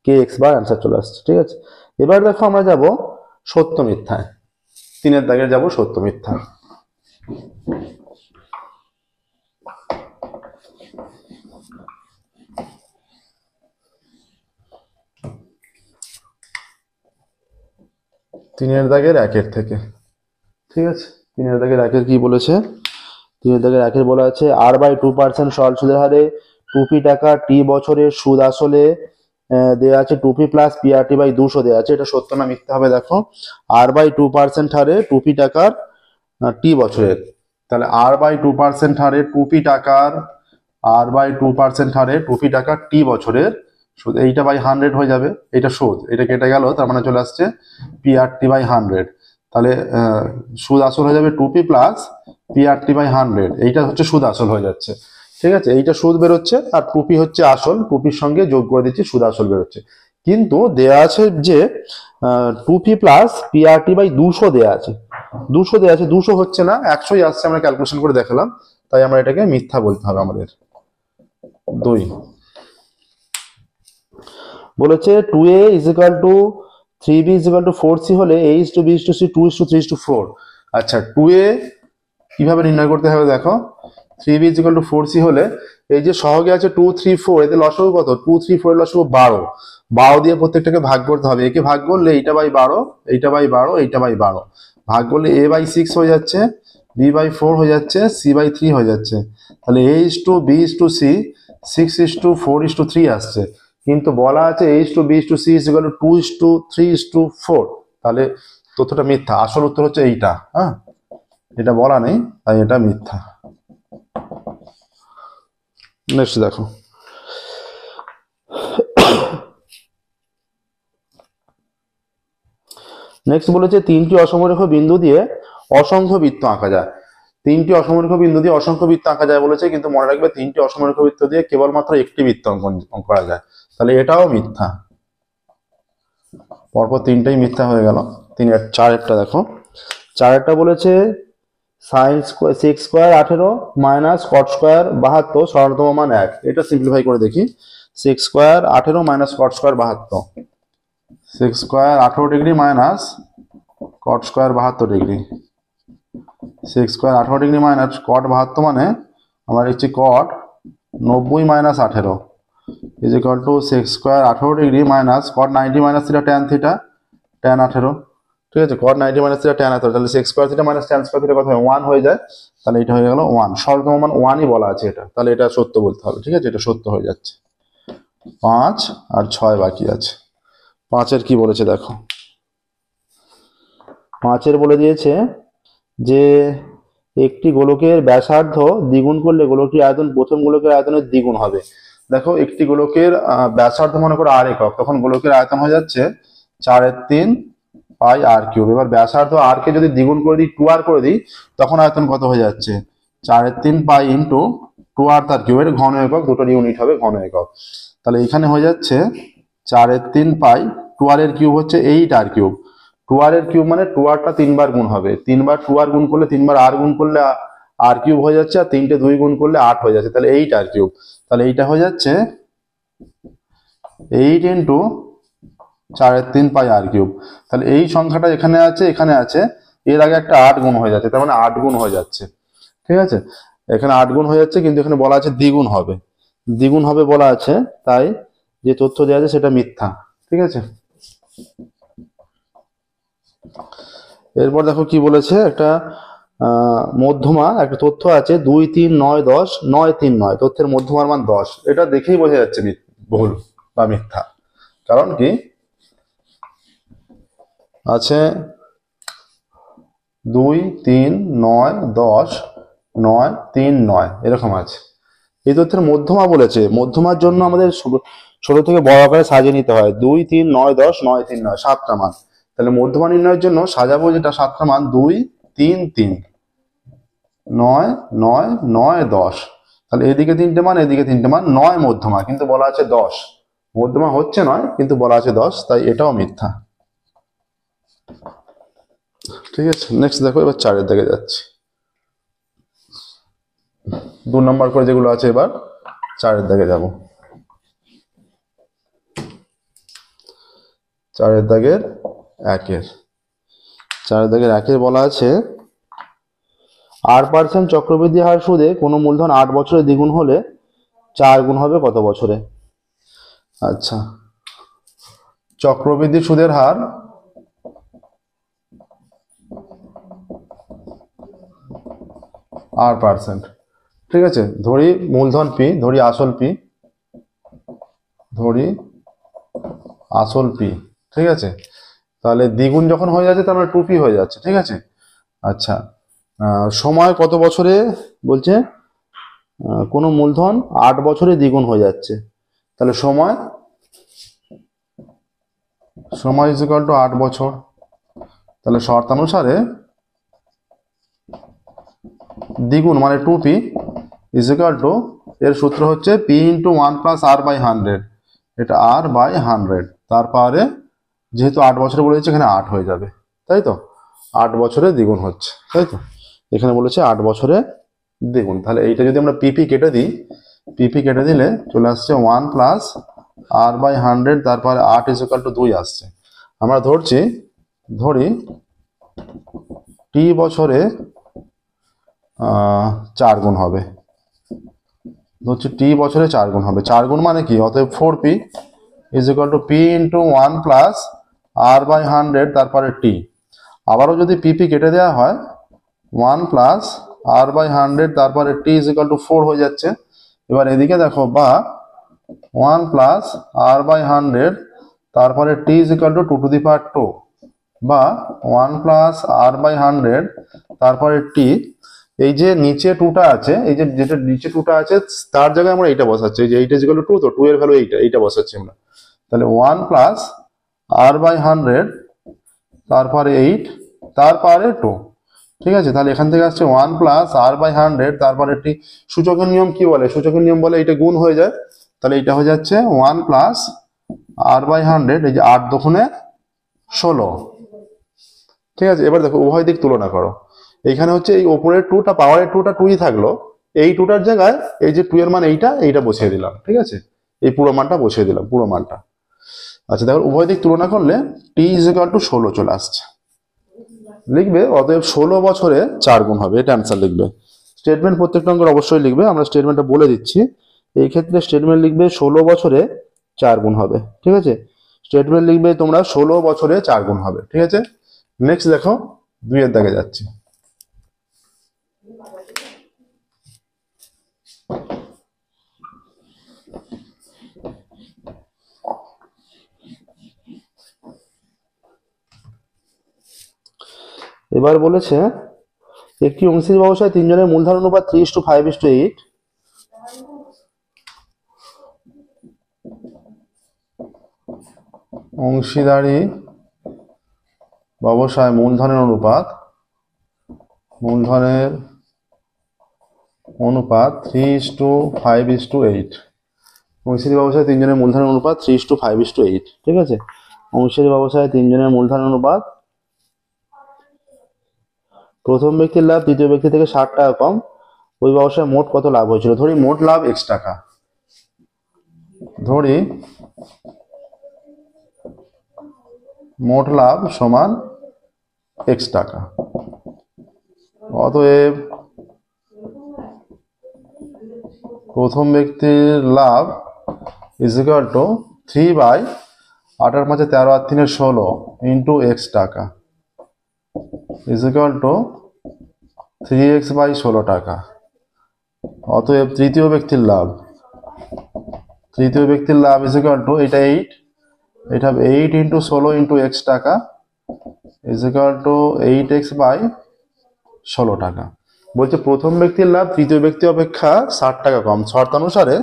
Speaker 1: কে এক্স বার অ্যান্সার চলে আসছে। ঠিক আছে, এবার দেখো আমরা যাব সত্য মিথ্যায়। 3 দাগের যাব সত্য মিথ্যা। তিনের দাগের 1 থেকে। ঠিক আছে, 3 দাগের 1 কি বলেছে? 3 দাগের 1 বলা আছে r/2% সরল সুদের হারে 2p টাকা টি বছরের সুদ আসলে দেয়া আছে 2p প্লাস PRT বাই 200 দেয়া আছে। এটা সত্য না মিথ্যা হবে? দেখো, r/2% হারে 2p টাকার টি বছরের, তাহলে r/2% হারে 2p টাকার r/2% হারে 2p টাকার টি বছরের সুদ, এইটা বাই 100 হয়ে যাবে। এটা সুদ, এটা কেটে গেল, তার মানে চলে আসছে PRT বাই 100। তাহলে সুদ আসল হয়ে যাবে 2p প্লাস PRT বাই 100। এইটা হচ্ছে সুদ আসল হয়ে যাচ্ছে। ঠিক আছে, এইটা সুদ বেরোচ্ছে, আর 2p হচ্ছে আসল, 2pর সঙ্গে যোগ করে দিচ্ছি, সুদ আসল বেরোচ্ছে। কিন্তু দেয়া আছে যে 2p প্লাস PRT বাই 200 দেয়া আছে, 200 দেয়া আছে, 200 হচ্ছে না, 100ই আসছে। আমরা ক্যালকুলেশন করে দেখালাম, তাই আমরা এটাকে মিথ্যা বলতে হবে আমাদের। 2 বলেছে 2a is equal to 3b is equal to 4c হলে a is to b is to c 2 is to 3 is to 4। আচ্ছা, 2a কিভাবে নির্ণয় করতে হবে? দেখো, 3b is equal to 4c হলে এই যে সহগে আছে 2 3 4, এতে লসাগু কত? 2 3 4 এর লসাগু 12। 12 দিয়ে প্রত্যেকটাকে ভাগ করতে হবে। একে ভাগ করলে এইটা বাই 12, এইটা বাই 12, এইটা বাই 12 ভাগ করলে a বাই 6 হয়ে যাচ্ছে, b বাই 4 হয়ে যাচ্ছে, c বাই 3 হয়ে যাচ্ছে। তাহলে a is to b is to c 6 is to 4 is to 3 আসছে। কিন্তু বলা আছে a is to b is to c is equal to 2 is to 3 is to 4। তাহলে তথ্যটা মিথ্যা। আসল উত্তর হচ্ছে এইটা। হ্যাঁ, এটা বলা নেই, তাই এটা মিথ্যা। নেক্সট দেখো, নেক্সট বলেছে 3টি অসমরেখ বিন্দু দিয়ে অসংখ্য বৃত্ত আঁকা যায়। 3টি অসমরেখ বিন্দু দিয়ে অসংখ্য বৃত্ত আঁকা যায় বলেছে, কিন্তু মনে রাখবে 3টি অসমরেখ বৃত্ত দিয়ে কেবলমাত্র একটি বৃত্ত অঙ্কন করা যায়। তাহলে এটাও মিথ্যা। পরপর 3টাই মিথ্যা হয়ে গেল। চারেরটা দেখো, চারেরটা বলেছে sine square 6 square 18 minus cot square 72 সরলতম মান 1। এটা সিম্পলিফাই করে দেখি। 6 square 18 minus cot square 72, 6 square 18 degree minus cot square 72 degree, 6 square 18 degree minus কট 72 মানে আমার হচ্ছে কট 90 minus 18 is equal two 6 square 18 degree minus caught 90 minus theta tan 18। ঠিক আছে, কট 90 minus theta tan 18, তাহলে 6 square theta minus tan square theta কত হয় 1 হয়ে যায়, তাহলে এটা হয়ে গেল 1। সরলতম মান 1ই বলা আছে এটা, তাহলে এটা সত্য বলতে হবে। ঠিক আছে, এটা সত্য হয়ে যাচ্ছে। 5 আর 6 বাকি আছে। 5-এর কি বলেছে দেখো, 5-এর বলে দিয়েছে যে একটি গোলকের ব্যাসার্ধ দ্বিগুণ করলে গোলকের আয়তন প্রথম গোলকের আয়তনের দ্বিগুণ হবে। দেখো একটি গোলকের ব্যাসার্ধ মনে করো r একক, তখন গোলকের আয়তন হয়ে যাচ্ছে 4/3 পাই r কিউব। এবার ব্যাসার্ধ r কে যদি দ্বিগুণ করে দিই 2r করে দিই, তখন আয়তন কত হয়ে যাচ্ছে 4/3 পাই ইন্টু 2r তার কিউব। এর ঘন একক, দুটোর ইউনিট হবে ঘন একক। তাহলে এখানে হয়ে যাচ্ছে 4/3 পাই 2r এর কিউব হচ্ছে 8r কিউব। 2r এর কিউব মানে 2rটা 3 বার গুণ হবে, 3 বার 2r গুণ করলে 3 বার r গুণ করলে r কিউব হয়ে যাচ্ছে, আর 3টে 2 গুণ করলে 8 হয়ে যাচ্ছে, তাহলে 8r কিউব। তাহলে এইটা হয়ে যাচ্ছে 8 ইন্টু 4/3 পাই r কিউব। তাহলে এই সংখ্যাটা এখানে আছে, এখানে আছে, এর আগে একটা 8 গুণ হয়ে যাচ্ছে, তার মানে 8 গুণ হয়ে যাচ্ছে। ঠিক আছে, এখানে 8 গুণ হয়ে যাচ্ছে, কিন্তু এখানে বলা আছে দ্বিগুণ হবে, দ্বিগুণ হবে বলা আছে, তাই যে তথ্য দেওয়া আছে সেটা মিথ্যা। ঠিক আছে, এরপর দেখো কি বলেছে, একটা মধ্যমা একটা তথ্য আছে 2 3 9 10 9 3 9, তথ্যের মধ্যমার মান 10। এটা দেখেই বোঝা যাচ্ছে ভুল বা মিথ্যা। কারণ কি আছে 2 3 9 10 9 3 9 এরকম আছে। এই তথ্যের মধ্যমা বলেছে, মধ্যমার জন্য আমাদের ছোট থেকে বড় আকারে সাজিয়ে নিতে হয়। 2 3 9 10 9 3 9 7টা মান। তাহলে মধ্যমা নির্ণয়ের জন্য সাজাবো যেটা 7টা মান 2 3 3 9 9 9 10। তাহলে এদিকে 3টে মান, এদিকে 3টে মান, 9 মধ্যমা, কিন্তু বলা আছে 10 মধ্যমা হচ্ছে 9, কিন্তু বলা আছে 10, তাই এটাও মিথ্যা। ঠিক আছে, নেক্সট দেখো, এবার 4-এর দিকে যাচ্ছি। 2 নম্বর করে যেগুলো আছে, এবার 4-এর দিকে যাব। 4-এর দাগের 1-এর, 4-এর দাগের 1-এর বলা আছে r% চক্রবৃদ্ধি হার সুদে কোনো মূলধন 8 বছরে দ্বিগুণ হলে 4 গুণ হবে কত বছরে? আচ্ছা, চক্রবৃদ্ধি সুদের হার r%। ঠিক আছে, ধরি মূলধন p, ধরি আসল p, ধরি আসল p। ঠিক আছে, তাহলে দ্বিগুণ যখন হয়ে যাচ্ছে তার মানে 2p হয়ে যাচ্ছে। ঠিক আছে, আচ্ছা, সময় কত বছরে বলছে কোনো মূলধন 8 বছরে দ্বিগুণ হয়ে যাচ্ছে, তাহলে সময় ইজ ইকুয়াল টু 8 বছর। তাহলে শর্তানুসারে দ্বিগুণ মানে 2p ইজ ইকুয়াল টু, এর সূত্র হচ্ছে p into 1 plus r by 100, এটা r বাই 100, তারপরে যেহেতু 8 বছরে বলেছে এখানে 8 হয়ে যাবে, তাই তো 8 বছরে দ্বিগুণ হচ্ছে, তাই তো এখানে বলেছে 8 বছরে দ্বিগুণ। তাহলে এইটা যদি আমরা পিপি কেটে দিই, পিপি কেটে দিলে চলে আসছে 1 প্লাস r বাই 100, তারপরে 8 ইজ ইকুয়াল টু 2 আসছে। আমরা ধরি t বছরে 4 গুণ হবে, ধরছি t বছরে 4 গুণ হবে। 4 গুণ মানে কি, অতএব 4p is equal to p into 1 plus r by 100, তারপরে t। আবারও যদি পিপি কেটে দেওয়া হয় 1 প্লাস r বাই 100, তারপরে t ইজ ইকুয়াল টু 4 হয়ে যাচ্ছে। এবার এদিকে দেখো, বা 1 প্লাস r বাই 100, তারপরে t is equal to 2 to the power 2, বা 1 প্লাস r বাই 100, তারপরে t। এই যে নিচে 2টা আছে, এই যে যেটা নিচে 2টা আছে তার জায়গায় আমরা এইটা বসাচ্ছি, এই যে এইটা ইজ ইকুয়াল টু 2, তো 2 এর ভ্যালু এইটা বসাচ্ছি আমরা। তাহলে 1 প্লাস r বাই 100, তারপরে 8, তারপরে 2। ঠিক আছে, তাহলে এখান থেকে আসছে 1 প্লাস r বাই 100, তারপরে t। সূচকের নিয়ম কি বলে, সূচকের নিয়ম বলে এটা গুণ হয়ে যায়, তাহলে এটা হয়ে যাচ্ছে 1 প্লাস r বাই 100, এই যে 8 দুগুণে 16, ঠিক আছে, এবার দেখো উভয় দিক তুলনা করো। এইখানে হচ্ছে এই ওপরের টুটা, পাওয়ারের টুটা টুই থাকলো, এই টুটার জায়গায় এই যে টু এর মান এইটা বসিয়ে দিলাম। ঠিক আছে, এই পুরো মানটা বসিয়ে দিলাম, পুরো মানটা। আচ্ছা দেখো উভয় দিক তুলনা করলে টি ইজ ইকুয়াল টু 16 চলে আসছে। লিখবে অতএব 16 বছরে 4 গুণ হবে, এটা অ্যান্সার লিখবে। স্টেটমেন্ট প্রত্যেকটা অঙ্কের অবশ্যই লিখবে, আমরা স্টেটমেন্টটা বলে দিচ্ছি। এই ক্ষেত্রে স্টেটমেন্ট লিখবে 16 বছরে 4 গুণ হবে। ঠিক আছে, স্টেটমেন্ট লিখবে তোমরা 16 বছরে 4 গুণ হবে। ঠিক আছে, নেক্সট দেখো 2 এর দাগে যাচ্ছি। এবার বলেছে একটি অংশীদারি ব্যবসায় 3 জনের মূলধন অনুপাত 3:5:8। অংশীদারি ব্যবসায় মূলধনের অনুপাত 3:5:8। অংশীদারি ব্যবসায় 3 জনের মূলধনের অনুপাত 3:5:8। ঠিক আছে, অংশীদারি ব্যবসায় 3 জনের মূলধনের অনুপাত, প্রথম ব্যক্তির লাভ দ্বিতীয় ব্যক্তি থেকে 60 টাকা কম, ওই ব্যবসায় মোট কত লাভ হয়েছিল? ধরি মোট লাভ x টাকা, ধরি মোট লাভ সমান x টাকা। অতএব প্রথম ব্যক্তির love is equal two 3/8-5-13 into x টাকা ইজ ইকুয়াল টু 3x/16 টাকা। অতএব তৃতীয় ব্যক্তির লাভ ইজ ইকুয়াল টু, এটা 8, এটা 8 ইন্টু 16 ইন্টু x টাকা ইজ ইকুয়াল টু 8x/16 টাকা। বলছে প্রথম ব্যক্তির লাভ তৃতীয় ব্যক্তি অপেক্ষা 60 টাকা কম। শর্তানুসারে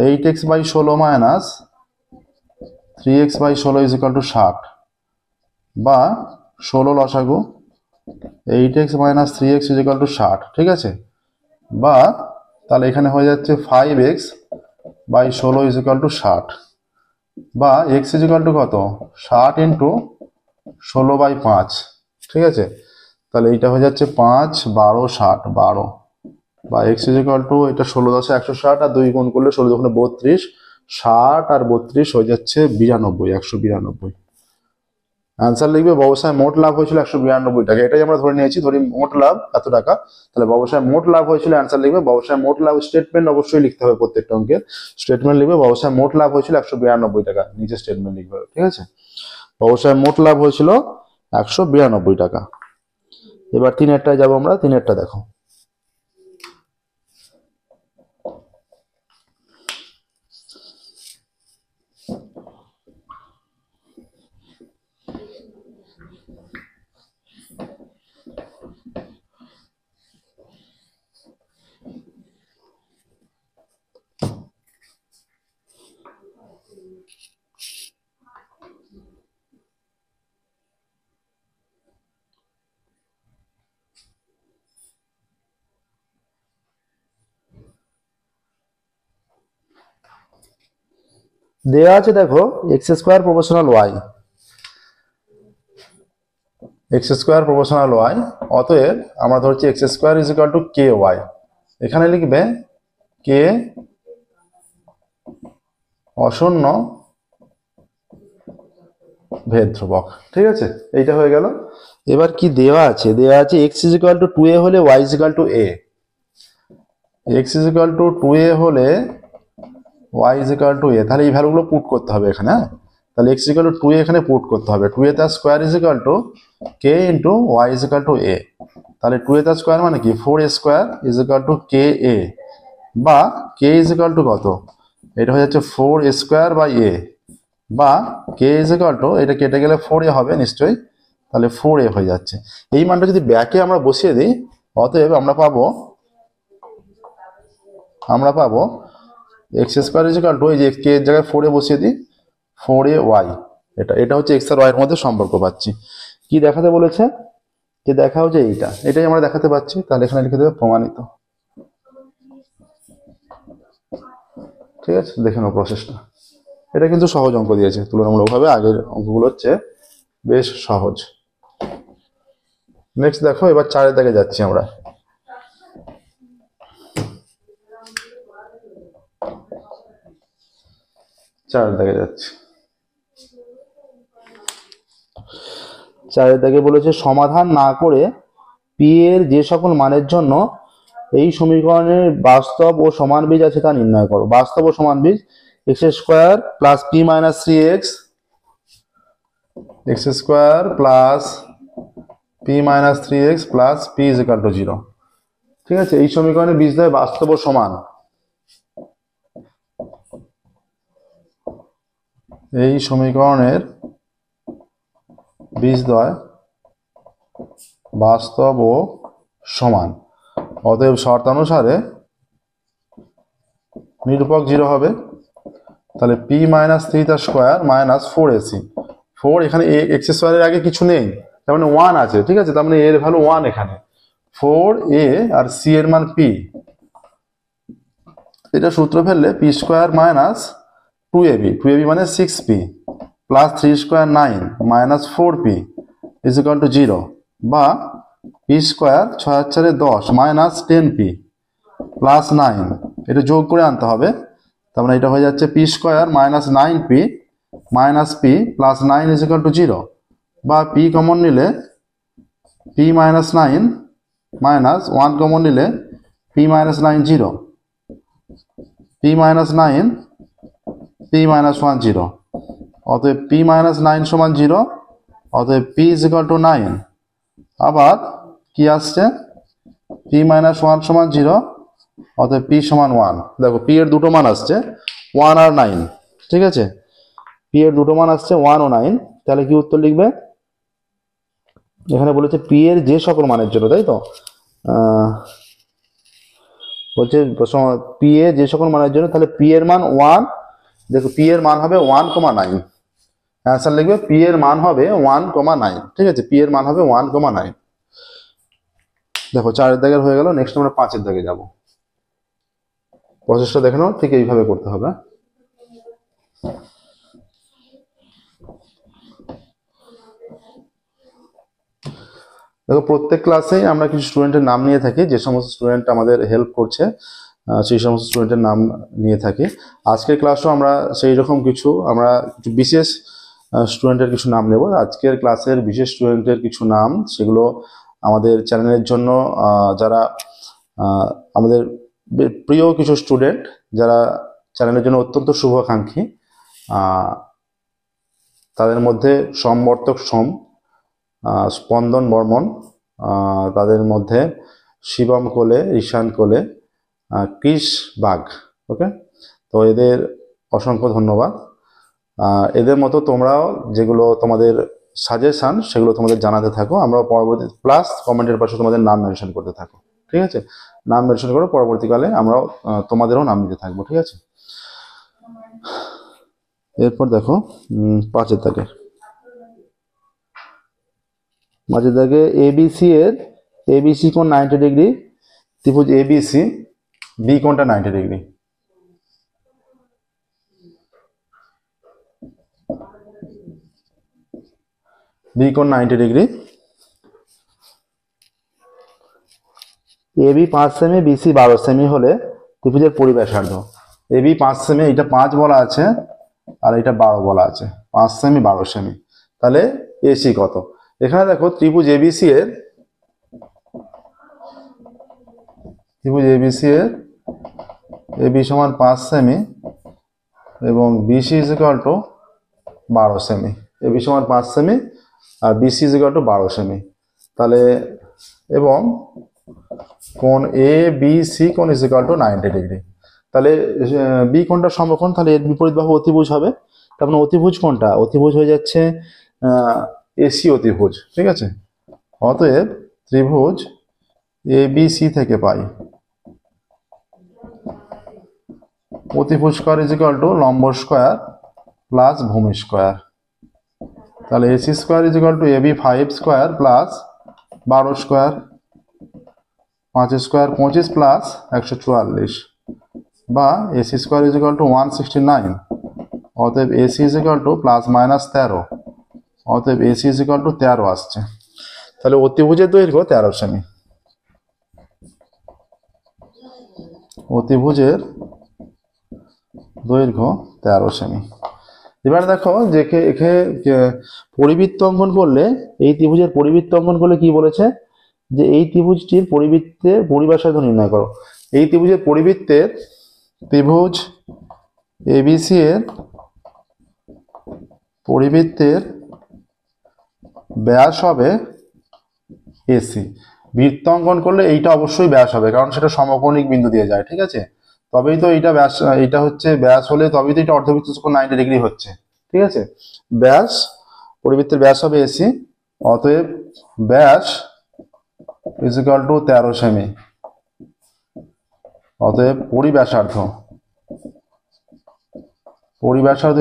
Speaker 1: 8x/16 minus 3x/16 is equal two 60, বা 16 লসাগু 8x minus 3x is equal two 60। ঠিক আছে, বা তাহলে এখানে হয়ে যাচ্ছে 5x/16 ইজ ইকুয়াল টু 60, বা x ইজ ইকুয়াল টু কত? 60 ইন্টু 16/5। ঠিক আছে, তাহলে এইটা হয়ে যাচ্ছে 5, 12, 60, 12, বা x ইজ ইকুয়াল টু, এটা 16 10 160, আর 2 গুণ করলে 16 2 32, 60 আর 32 হয়ে যাচ্ছে 92, 192। আনসার লিখবে ব্যবসায় মোট লাভ হয়েছিল 192 টাকা। এটাই আমরা ধরে নিয়েছি, ধরি মোট লাভ এত টাকা, তাহলে ব্যবসায় মোট লাভ হয়েছিল। আনসার লিখবে ব্যবসায় মোট লাভ, স্টেটমেন্ট অবশ্যই লিখতে হবে প্রত্যেকটা অঙ্কের। স্টেটমেন্ট লিখবে ব্যবসায় মোট লাভ হয়েছিল 192 টাকা, নিচে স্টেটমেন্ট লিখবে। ঠিক আছে, ব্যবসায় মোট লাভ হয়েছিল 192 টাকা। এবার 3-এরটায় যাবো আমরা। 3-এরটা দেখো। দেওয়া আছে দেখো x² proportional y, x² proportional y। অতএব আমরা ধরছি x² is equal two ky। এখানে লিখবে k অশূন্য ভেদ ধ্রুবক। ঠিক আছে, এইটা হয়ে গেল। এবার কি দেওয়া আছে? দেওয়া আছে x is equal two 2a হলে y is equal two a, x is equal two 2a হলে y is equal two a। তাহলে এই ভ্যালুগুলো পুট করতে হবে এখানে। তাহলে x is equal two 2a এখানে পুট করতে হবে। 2a তার square is equal two k into y is equal two a। তাহলে 2a তার স্কোয়ার মানে কি 4a² is equal two ka, বা k ইজ ইকুয়াল টু কত? এটা হয়ে যাচ্ছে 4a²/a, বা k ইজ ইকুয়াল টু, এটা কেটে গেলে 4a হবে নিশ্চয়ই, তাহলে 4a হয়ে যাচ্ছে। এই মানটা যদি ব্যাকে আমরা বসিয়ে দিই, অতএব আমরা পাবো x² ইজ ইকুয়াল টু, এই যে k এর জায়গায় 4a বসিয়ে দিই, 4ay। এটা হচ্ছে x আর y এর মধ্যে সম্পর্ক পাচ্ছি। কি দেখাতে বলেছে? যে দেখা হচ্ছে এটাই আমরা দেখাতে পাচ্ছি। তাহলে এখানে লিখে দেবে প্রমাণিত। ঠিক আছে, দেখে নাও প্রসেসটা। এটা কিন্তু সহজ অঙ্ক দিয়েছে তুলনামূলকভাবে, আগের অঙ্কগুলো হচ্ছে বেশ সহজ। নেক্সট দেখো, এবার 4 দাগে যাচ্ছি আমরা। 4 দাগে যাচ্ছি। 4 দাগে বলেছে সমাধান না করে পি এর যে সকল মানের জন্য এই সমীকরণের বাস্তব ও সমান বীজ আছে তা নির্ণয় করো। বাস্তব ও সমান বীজ x square plus P minus 3x, x square plus P minus 3x plus P is equal two 0। ঠিক আছে, এই সমীকরণের বীজদ্বয় বাস্তব ও সমান। এই সমীকরণের বীজদ্বয় বাস্তব ও সমান, অতএব শর্তানুসারে নিরূপক 0 হবে। তাহলে পি মাইনাস 3 তার স্কোয়ার মাইনাস 4ac, 4 এখানে এক্স স্কোয়ারের আগে কিছু নেই, তার মানে 1 আছে। ঠিক আছে, তার মানে এর ভ্যালু 1 এখানে, 4a আর সি এর মান পি। এটা সূত্র ফেললে P square minus 2ab, 2ab মানে 6p plus 3 square 9 minus 4p is equal two 0, বা পি স্কোয়ার 6 আর 4 10 মাইনাস 10p প্লাস 9, এটা যোগ করে আনতে হবে। তার মানে এটা হয়ে যাচ্ছে P square minus 9p minus p plus 9 is equal two 0, বা পি কমন নিলে p মাইনাস 9 মাইনাস 1 কমন নিলে p minus 9 0, p minus 9 p minus 1 0, অতএব p মাইনাস 9 সমান 0, অতএব p ইজ ইকুয়াল টু 9। আবার কি আসছে, p মাইনাস 1 সমান 0, অতএব p সমান 1। দেখো p এর দুটো মান আসছে 1 আর 9। ঠিক আছে, p এর দুটো মান আসছে 1 ও 9, তাহলে কি উত্তর লিখবে? এখানে বলেছে p এর যে সকল মানের জন্য, তাই তো বলছে p এর যে সকল মানের জন্য, তাহলে p এর মান 1। দেখো p এর মান হবে 1,9, অ্যান্সার লিখবে p এর মান হবে 1,9। ঠিক আছে, p এর মান হবে 1,9। দেখো 4 দাগের হয়ে গেল। নেক্সট আমরা 5 দাগে যাব। প্রসেসটা দেখে নাও, ঠিক এইভাবে করতে হবে। দেখো প্রত্যেক ক্লাসেই আমরা কিছু স্টুডেন্টের নাম নিয়ে থাকি, যে সমস্ত স্টুডেন্ট আমাদের হেল্প করছে সেই সমস্ত স্টুডেন্টের নাম নিয়ে থাকি। আজকের ক্লাসও আমরা সেই রকম কিছু বিশেষ স্টুডেন্টের কিছু নাম নেব। আজকের ক্লাসের বিশেষ স্টুডেন্টের কিছু নাম, সেগুলো আমাদের চ্যানেলের জন্য যারা আমাদের প্রিয় কিছু স্টুডেন্ট, যারা চ্যানেলের জন্য অত্যন্ত শুভাকাঙ্ক্ষী, তাদের মধ্যে সমবর্তক সোম, স্পন্দন বর্মন, তাদের মধ্যে শিবম কোলে, ঈশান কোলে, কৃষ বাগ। ওকে, তো এদের অসংখ্য ধন্যবাদ। এদের মতো তোমরাও যেগুলো তোমাদের সাজেশন, সেগুলো তোমাদের জানাতে থাকো। আমরা পরবর্তী প্লাস কমেন্টের পাশে তোমাদের নাম মেনশন করতে থাকো। ঠিক আছে, নাম মেনশন করো, পরবর্তীকালে আমরাও তোমাদেরও নাম দিতে থাকবো। ঠিক আছে, এরপর দেখো 5 দাগে। 5 দাগে এবিসি এর, এবিসি কোণ 90 ডিগ্রি, ত্রিভুজ এবিসি বি কোণটা 90 ডিগ্রি। বি কোণ 90 ডিগ্রি। এবি 5 সেমি, বিসি 12 সেমি হলে ত্রিভুজের পরিব্যাসার্ধ। এবি 5 সেমি, এটা 5 বলা আছে, আর এটা 12 বলা আছে, 5 সেমি 12 সেমি। তাহলে এসি কত? এখানে দেখো ত্রিভুজ এবিসি এর, এবি সমান 5 সেমি এবং বিসি ইজ ইকুয়াল টু 12 সেমি। এবি সমান 5 সেমি আর বিসি ইজ ইকুয়াল টু 12 সেমি। তাহলে এবং কোণ এ বি সি কোণ ইজ ইকুয়াল টু 90 ডিগ্রি। তাহলে বি কোণটা সমকোণ, তাহলে এর বিপরীত বাহু অতিভুজ হবে। তার মানে অতিভুজ কোণটা, অতিভুজ হয়ে যাচ্ছে এসি অতিভুজ। ঠিক আছে, অতএব ত্রিভুজ এ বি সি থেকে পাই অতিভুজ স্কয়ার ইজ ইকুয়াল টু লম্ব স্কয়ার প্লাস ভূমি স্কয়ার। তাহলে AC square is equal to AB 5 square plus 12 square, 5 square 25 plus 144, বা AC square is equal to 169, অতএব AC is equal to plus minus 13, অতএব AC is equal to 13 আসছে। তাহলে অতিভুজের দৈর্ঘ্য 13 semi, অতিভুজের দৈর্ঘ্য 13 সেমি। এবার দেখো যে এখানে পরিবৃত্ত অঙ্কন করলে, এই ত্রিভুজের পরিবৃত্ত অঙ্কন করলে কি বলেছে যে এই ত্রিভুজটির পরিবৃত্তে পরিব্যাসার্ধ নির্ণয় করো। এই ত্রিভুজের পরিবৃত্তের, ত্রিভুজ এবিসি এর পরিবৃত্তের ব্যাস হবে এসি। বৃত্ত অঙ্কন করলে এইটা অবশ্যই ব্যাস হবে, কারণ সেটা সমকোণিক বিন্দু দিয়ে যায়, ঠিক আছে? তবেই তো এইটা ব্যাস, এইটা হচ্ছে ব্যাস হলে তবেই তো এটা অর্ধবৃত্ত কোণ 90 ডিগ্রি হচ্ছে, ঠিক আছে? ব্যাস, পরিবৃত্তের ব্যাস হবে এসি, অতএব ব্যাস ইজ ইকুয়াল টু 13 সেমি, অতএব পরিব্যাসার্ধ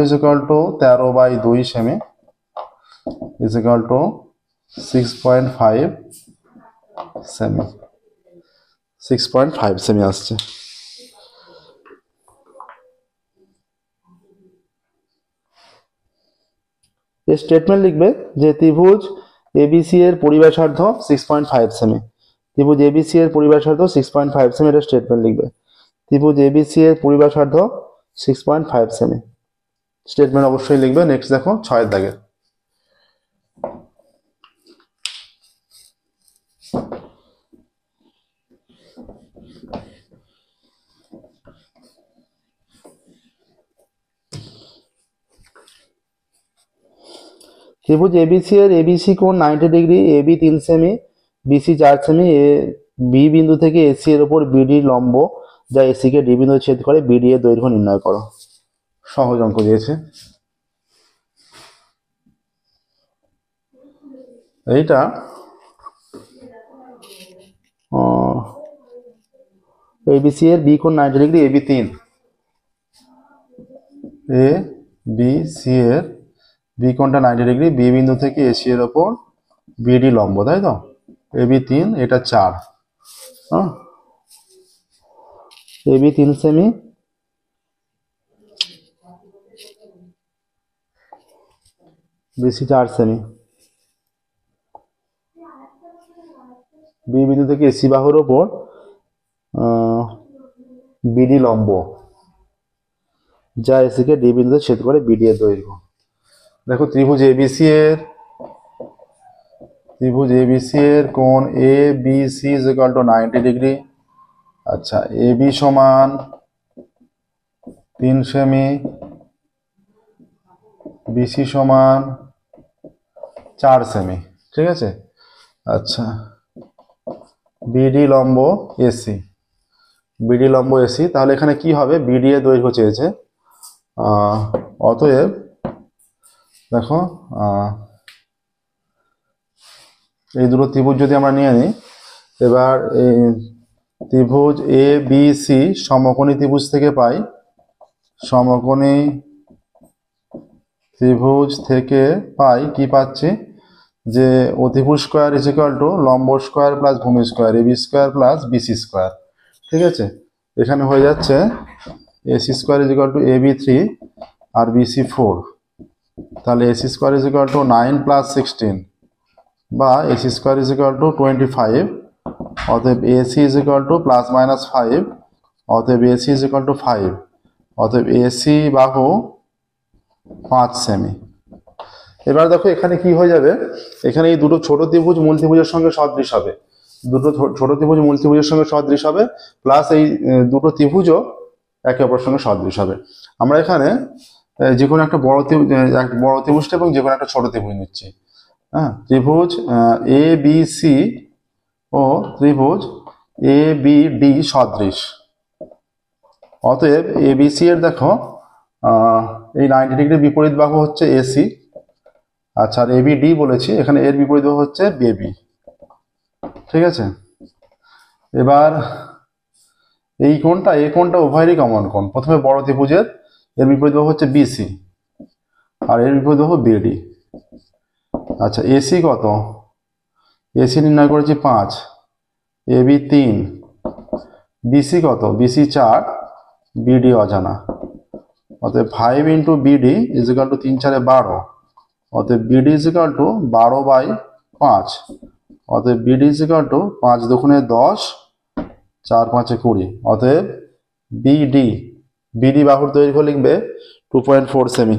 Speaker 1: ইজ ইকুয়াল টু 13/2 সেমি ইজ ইকুয়াল টু 6.5 সেমি, 6.5 সেমি আসছে। স্টেটমেন্ট লিখবে যে ত্রিভুজ এবিসি এর পরিব্যাসার্ধ 6.5 সেমি, ত্রিভুজ এবিসি এর পরিব্যাসার্ধ 6.5 সেমি, এটা স্টেটমেন্ট লিখবে। ত্রিভুজ এবিসি এর পরিব্যাসার্ধ 6.5 সেমি, স্টেটমেন্ট অবশ্যই লিখবে। নেক্সট দেখো 6 এর দাগে, ত্রিভুজ এবিসি এর এবিসি কোণ 90 ডিগ্রি, এবি 3 সেমি, বিসি 4 সেমি, এ বি বিন্দু থেকে এসি এর উপর বিডি লম্ব যা এসি কে ডি বিন্দু ছেদ করে, বিডি এর দৈর্ঘ্য নির্ণয় করো। সহজ অঙ্ক দিয়েছে এইটা। এবিসি এর বি কোণ 90 ডিগ্রি, এবি 3, এ বি সি এর বি কোণটা 90 ডিগ্রি, বি বিন্দু থেকে এসি এর ওপর বিডি লম্ব, তাই তো? এবি 3, এটা 4, হ্যাঁ, এবি 3 সেমি, বিসি 4 সেমি, বি বিন্দু থেকে এসি বাহুর ওপর বিডি লম্ব যা এসি কে ডি বিন্দুতে ছেদ করে, বিডি এর দৈর্ঘ্য। দেখো ত্রিভুজ এবিসি এর কোণ A B C is equal to 90 degree. আচ্ছা, এ বি সমান 3 সেমি, বিসি সমান 4 সেমি, ঠিক আছে? আচ্ছা, বিডি লম্ব এসি, তাহলে এখানে কি হবে? বিডি এর দৈর্ঘ্য চেয়েছে, অতএব দেখো এই দুটো ত্রিভুজ যদি আমরা নিয়ে নিই, এবার এই ত্রিভুজ এ বি সি সমকোণী ত্রিভুজ থেকে পাই, সমকোণী ত্রিভুজ থেকে পাই কি পাচ্ছি যে অতিভুজ স্কয়ার ইজ ইকুয়াল টু লম্ব স্কয়ার প্লাস ভূমি square, AB square plus BC square, ঠিক আছে? এখানে হয়ে যাচ্ছে AC square is equal to AB 3 আর বিসি 4, তাহলে AC square is equal to 9 plus 16 বা AC square is equal to 25, অতএব AC is equal to plus minus 5, অতএব এসি ইজ ইকুয়াল টু 5, অতএব এসি বাহু 5 সেমি। এবার দেখো এখানে কি হয়ে যাবে, এখানে এই দুটো ছোট ত্রিভুজ মূল ত্রিভুজের সঙ্গে সদৃশ হবে, দুটো ছোট ত্রিভুজ মূল ত্রিভুজের সঙ্গে সদৃশ হবে, প্লাস এই দুটো ত্রিভুজও একে অপরের সঙ্গে সদৃশ হবে। আমরা এখানে যে কোনো একটা বড় ত্রিভুজটা এবং যে কোনো একটা ছোট ত্রিভুজ নিচ্ছি, হ্যাঁ? ত্রিভুজ এ বি সি ও ত্রিভুজ এ বি ডি সদৃশ, অতএব এ বি সি এর দেখো এই 90 ডিগ্রি বিপরীত বাহু হচ্ছে এসি, আচ্ছা, আর এবি ডি বলেছি, এখানে এর বিপরীত বাহু হচ্ছে বিবি, ঠিক আছে? এবার এই কোণটা, এই কোণটা উভয়েরই কমন কোণ। প্রথমে বড় ত্রিভুজের এর বিপরীত বাহু হচ্ছে বিসি আর এর বিপরীত বাহু বিডি। আচ্ছা, এসি কত? এসি নির্ণয় করেছি 5, এবি 3, বিসি কত? বিসি 4, বিডি অজানা, অতএব 5 into BD is equal to 3 4 12, অতএব বিডি ইজ ইকাল টু 12/5, অতএব বিডি ইজ ইকাল টু 5 দুগুণে 10, 4 5 20, অতএব বিডি বাহুর দৈর্ঘ্য লিখবে 2.4 semi.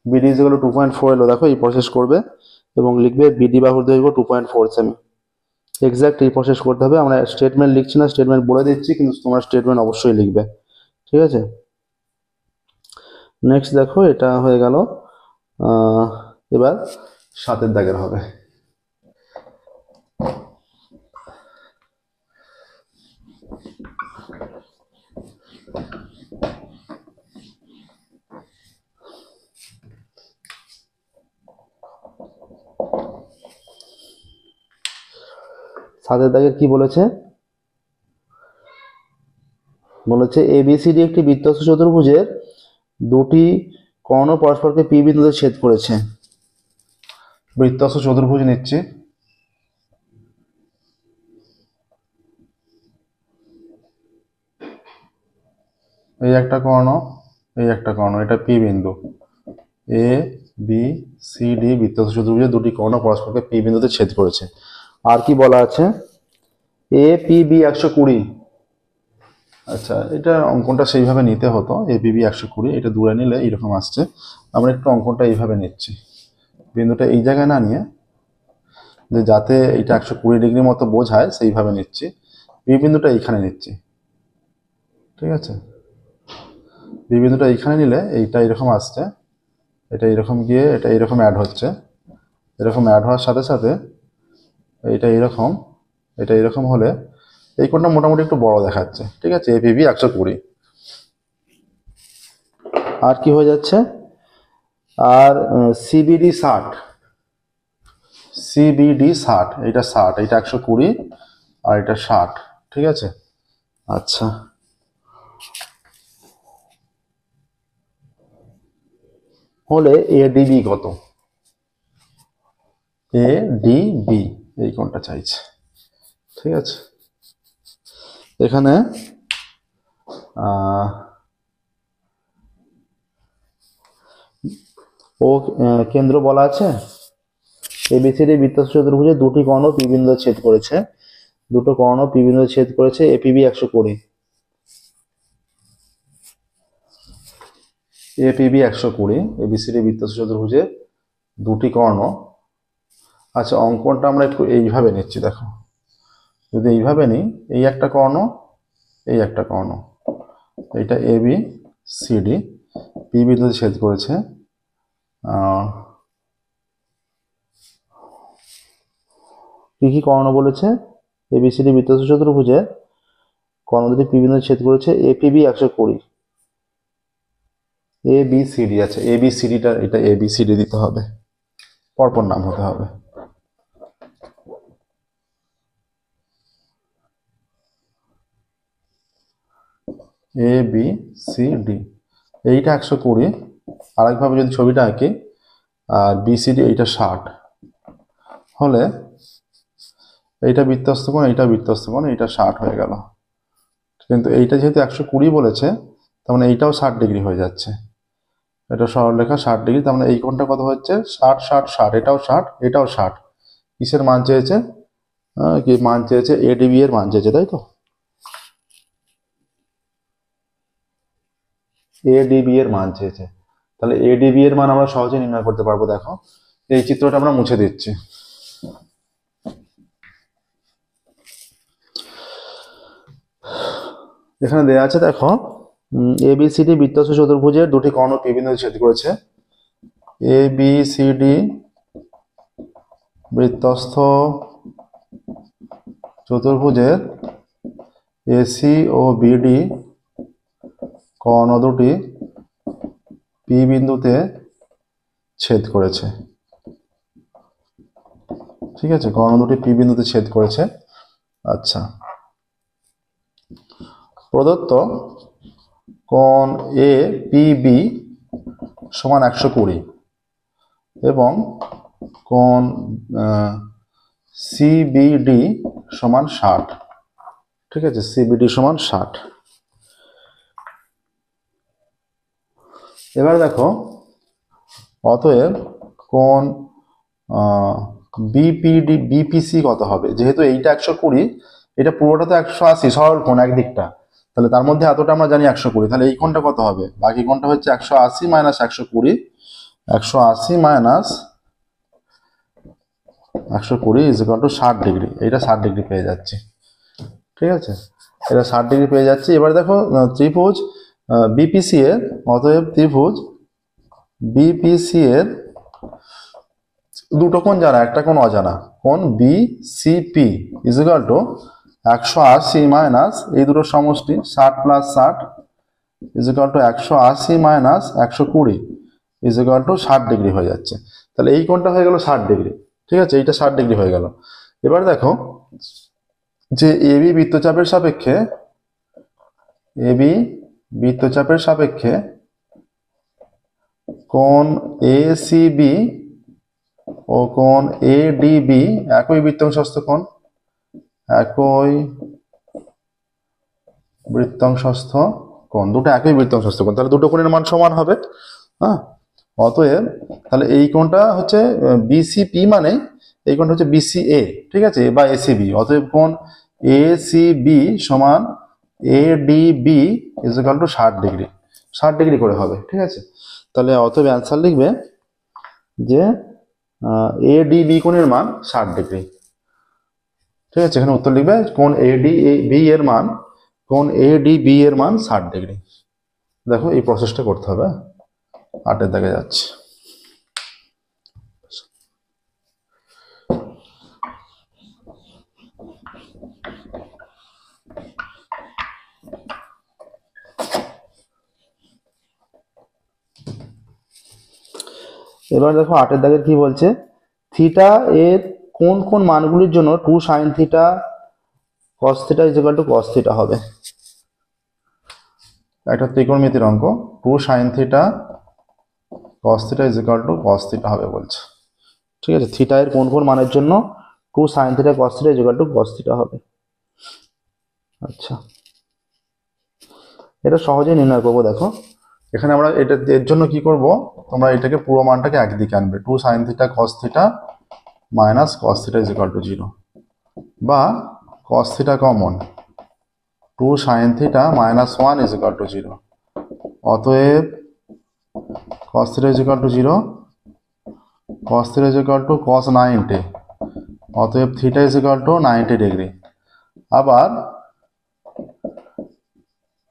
Speaker 1: BD is equal to 2.4 এলো, দেখো এই প্রসেস করবে এবং লিখবে বিডি বাহুর দৈর্ঘ্য 2.4 সেমি। এক্সাক্ট এই প্রসেস করতে হবে। আমরা স্টেটমেন্ট লিখছি না, স্টেটমেন্ট বলে দিচ্ছি, কিন্তু তোমরা স্টেটমেন্ট অবশ্যই লিখবে, ঠিক আছে। নেক্সট দেখো, এটা হয়ে গেল। এবার 7 দাগের হবে। সাতের দাগের কি বলেছে? বলেছে এবিসিডি একটি বৃত্তস্থ চতুর্ভুজের দুটি কর্ণ পরস্পরকে পি বিন্দুতে ছেদ করেছে। বৃত্তস্থ চতুর্ভুজ নিচ্ছি, এই একটা কর্ণ, এই একটা কর্ণ, এটা পি বিন্দু। এ বি সি ডি বৃত্তস্থ চতুর্ভুজের দুটি কর্ণ পরস্পরকে পি বিন্দুতে ছেদ করেছে। আর কি বলা আছে? A P B 120। আচ্ছা, এটা অঙ্কনটা সেইভাবে নিতে হতো, এ পি বি 120, এটা দূরে নিলে এইরকম আসছে। আমরা একটু অঙ্কনটা এইভাবে নিচ্ছি, বিন্দুটা এই জায়গায় না নিয়ে, যে যাতে এটা 120 ডিগ্রি মতো বোঝায় সেইভাবে নিচ্ছি। বি বিন্দুটা এইখানে নিচ্ছি, ঠিক আছে। বি বিন্দুটা এইখানে নিলে এইটা এরকম আসছে, এটা এরকম গিয়ে এটা এরকম অ্যাড হচ্ছে, এরকম অ্যাড হওয়ার সাথে সাথে এইটা এরকম, এটা এরকম হলে এই কোণটা মোটামুটি একটু বড় দেখাচ্ছে, ঠিক আছে। এপিবি 120। আর কি হয়ে যাচ্ছে? আর সিবিডি 60, সিবিডি 60, এইটা 60, এইটা 120 আর এটা 60, ঠিক আছে। আচ্ছা, হলে এডিবি কত? এডিবি এই কোণটা চাইছে, ঠিক আছে। এখানে ও কেন্দ্র বলা আছে। এবিসিডি বৃত্তস্থ চতুর্ভুজে দুটি কর্ণ পি বিন্দুতে ছেদ করেছে, দুটো কর্ণ পি বিন্দুতে ছেদ করেছে, এপিবি 120, এপিবি 120, এবিসিডি বৃত্তস্থ চতুর্ভুজে দুটি কর্ণ। আচ্ছা, অঙ্কনটা আমরা একটু এইভাবে নিচ্ছি, দেখো যদি এইভাবে নিই, এই একটা কর্ণ, এই একটা কর্ণ, এইটা এবি সিডি পি বিন্দুতে ছেদ করেছে। কি কি কর্ণ বলেছে? এবিসিডি বৃত্তস্থ চতুর্ভুজে কর্ণ দুটি পি বিন্দুতে ছেদ করেছে, এপিবি 120, এ বি সিডি। আছে এ বি সিডিটা, এটা এ বি সিডি দিতে হবে, পরপর নাম হতে হবে। এ বি সি ডি, এইটা 120, আরেকভাবে যদি ছবিটা আঁকি, আর বিসিডি এইটা 60 হলে এইটা বৃত্তস্থ কোণ, এইটা বৃত্তস্থ কোণ, এইটা 60 হয়ে গেল। কিন্তু এইটা যেহেতু 120 বলেছে, তার মানে এইটাও 60 ডিগ্রি হয়ে যাচ্ছে। এটা সরলরেখা 60 ডিগ্রি, তার মানে এই কোণটা কত হচ্ছে? 60 60 60, এটাও 60, এটাও 60। কিসের মান চেয়েছে? কি মান চেয়েছে? এডিবি এর মান চেয়েছে, তাই তো। এডিবি এর মান চেয়েছে, তাহলে এডিবি এর মান আমরা সহজে নির্ণয় করতে পারবো। দেখো এই চিত্রটা আমরা মুছে দিচ্ছি। এখানে দেয়া আছে, দেখো এবিসিডি বৃত্তস্থ চতুর্ভুজের দুটি কর্ণ পি বিন্দুতে ছেদ করেছে। এবিসিডি বৃত্তস্থ চতুর্ভুজের এসি ও বিডি কর্ণ দুটি পি বিন্দুতে ছেদ করেছে, ঠিক আছে। কর্ণ দুটি পি বিন্দুতে ছেদ করেছে। আচ্ছা, প্রদত্ত কোণ এ পি বি সমান 120 এবং কোণ সিবিডি সমান 60, ঠিক আছে। সিবিডি সমান 60। এবার দেখো অতএব কোণ বিপিসি কত হবে, যেহেতু এইটা 120, এটা পুরোটা তো 180 সরল কোণ একদিকটা, তাহলে তার মধ্যে এতটা আমরা জানি 120, তাহলে এই কোণটা কত হবে, বাকি কোণটা হচ্ছে 180 minus 120, 180 minus 120 is equal two 60 degree. এইটা 60 ডিগ্রি পেয়ে যাচ্ছি, ঠিক আছে, এটা 60 ডিগ্রি পেয়ে যাচ্ছি। এবার দেখো ত্রিভুজ বিপিসি এর, অতএব ত্রিভুজ বিপিসি এর দুটো কোণ জানা, একটা কোণ অজানা, কোণ BCP is equal two 180 minus এই দুটোর সমষ্টি 60 plus 60 is equal two 180 minus 120 is equal two 60 degree হয়ে যাচ্ছে। তাহলে এই কোণটা হয়ে গেল 60 ডিগ্রি, ঠিক আছে, এইটা 60 ডিগ্রি হয়ে গেল। এবার দেখো যে এবি বৃত্তচাপের সাপেক্ষে, এবি বৃত্তচাপের সাপেক্ষে কোণ এসিবি ও কোণ এডিবি একই বৃত্তাংশস্থ কোণ, একই বৃত্তাংশস্থ কোণ, দুটো একই বৃত্তাংশস্থ কোণ, তাহলে দুটো কোণের মান সমান হবে। হ্যাঁ, অতএব তাহলে এই কোণটা হচ্ছে বিসিপি, মানে এই কোণটা হচ্ছে বিসিএ, ঠিক আছে, বা এসিবি, অতএব কোণ এসিবি সমান ADB is equal two 60 degree, 60 degree করে হবে, ঠিক আছে। তাহলে অতএব অ্যান্সার লিখবে যে এডিবি কোণের মান 60 ডিগ্রি, ঠিক আছে, এখানে উত্তর লিখবে কোণ এডিবি এর মান, কোণ এডিবি এর মান 60 ডিগ্রি। দেখো এই প্রসেসটা করতে হবে, 8 দাগে যাচ্ছে। এবার দেখো 8 দাগের কি বলছে, থিটা এর কোন কোন মানগুলির জন্য 2 sin theta cos theta is equal two cos theta হবে। একটা ত্রিকোণমিতির অঙ্ক, 2 sin theta cos theta is equal two cos theta হবে বলছে, ঠিক আছে, থিটা এর কোন কোন মানের জন্য 2 sin theta cos theta is equal two cos theta হবে। আচ্ছা, এটা সহজেই নির্ণয় করবো। দেখো এখানে আমরা এটা এর জন্য কি করব, তোমরা এটাকে পুরো মানটাকে একদিকে আনবে, 2 sin theta cos theta minus cos theta is equal two 0, বা cos theta common, 2 sin theta minus 1 is equal two 0, অতএব cos theta is equal two 0, cos theta is equal two cos 90, অতএব theta is equal to 90 degree. আবার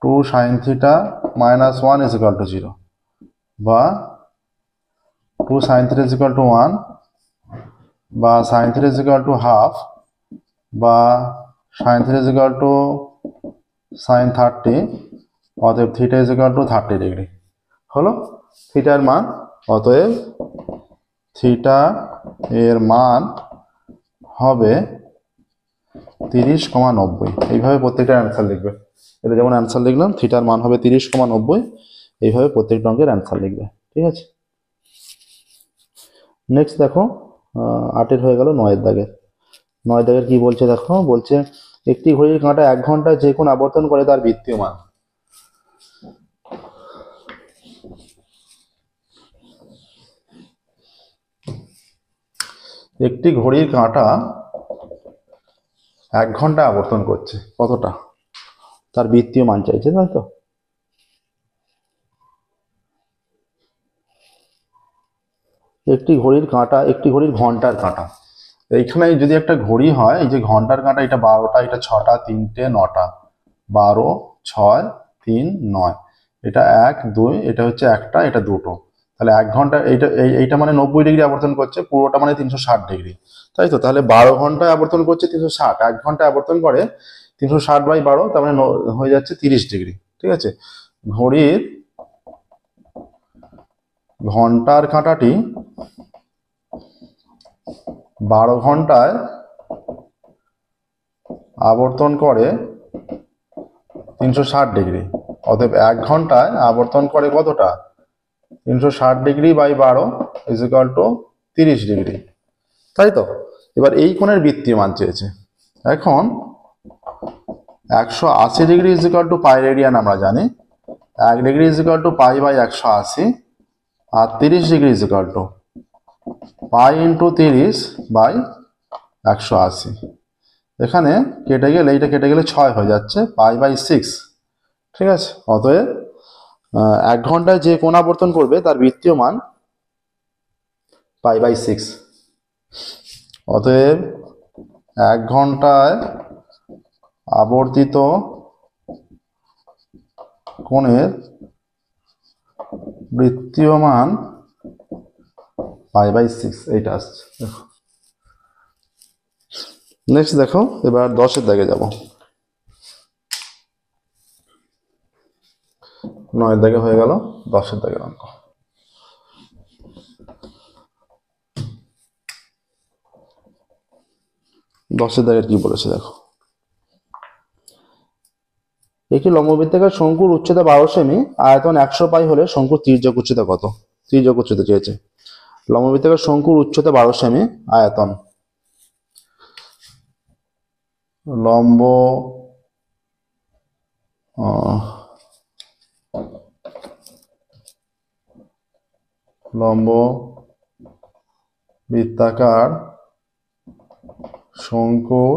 Speaker 1: 2 sin theta minus 1 is equal two 0, বা 2 sin theta is equal two 1, বা sin theta is equal to half, বা sin theta is equal two sin 30, অতএব theta is equal to 30 degree হলো থিটার মান। অতএব theta এর মান হবে 30,90। এইভাবে প্রত্যেকটা অ্যান্সার লিখবে, এটা যেমন অ্যান্সার লিখলাম, থিটার মান হবে 30,90, এইভাবে প্রত্যেকটা অঙ্কের অ্যান্সার লিখবে, ঠিক আছে। নেক্সট দেখো 8 হয়ে গেল 9 দাগের। 9 দাগের কি বলছে দেখো, বলছে একটি ঘড়ির কাঁটা 1 ঘন্টা যে কোণ আবর্তন করে তার বৃত্তীয় মান। একটি ঘড়ির কাঁটা 1 ঘন্টা আবর্তন করছে, কতটা, তার বৃত্তীয় মান চাইছে, তাই তো। একটি ঘড়ির কাঁটা, একটি ঘড়ির ঘন্টার কাঁটা, এইখানে যদি একটা ঘড়ি হয়, এই যে ঘন্টার কাঁটা, এটা 12টা, এটা 6টা, 3টে, 9টা, 12, 6, 3, 9, এটা 1, 2, এটা হচ্ছে একটা, এটা দুটো, তাহলে 1 ঘন্টা, এইটা মানে 90 ডিগ্রি আবর্তন করছে, পুরোটা মানে 360 ডিগ্রি, তাই তো। তাহলে 12 ঘন্টায় আবর্তন করছে 360, 1 ঘন্টায় আবর্তন করে 360 বাই 12, তার মানে হয়ে যাচ্ছে 30 ডিগ্রি, ঠিক আছে। ঘড়ির ঘন্টার কাঁটাটি 12 ঘন্টায় আবর্তন করে 360 ডিগ্রি, অতএব 1 ঘন্টায় আবর্তন করে কতটা, 360 degree by 12 is equal to 30 degree, তাই তো। এবার এই কোণের বৃত্তীয় মান চেয়েছে। এখন 180 degree is equal to pi radian আমরা জানি, 1 degree is equal to pi by 180 আর 30 degree is equal to pi into 30 by 180। এখানে কেটে গেলে এইটা কেটে গেলে 6 হয়ে যাচ্ছে, পাই বাই 6। ঠিক আছে, অতএব 1 ঘন্টায় যে কোণ আবর্তন করবে তার বৃত্তীয় মান পাই বাই 6। অতএব 1 ঘন্টায় আবর্তিত কোণের বৃত্তীয় মান পাই বাই 6 এইটা আসছে। দেখো নেক্সট, দেখো এবার 10-এর দাগে যাব। 9-এর দাগে হয়ে গেল, 10-এর দাগের অঙ্ক। দশের দাগের কি বলেছে দেখো, একটি লম্ববৃত্তাকার শঙ্কুর উচ্চতা 12 সেমি, আয়তন 100 পাই হলে শঙ্কুর তির্যক উচ্চতা কত? তির্যক উচ্চতা চেয়েছে। লম্ববৃত্তাকার শঙ্কুর উচ্চতা 12 সেমি, আয়তন লম্ব বৃত্তাকার শঙ্কুর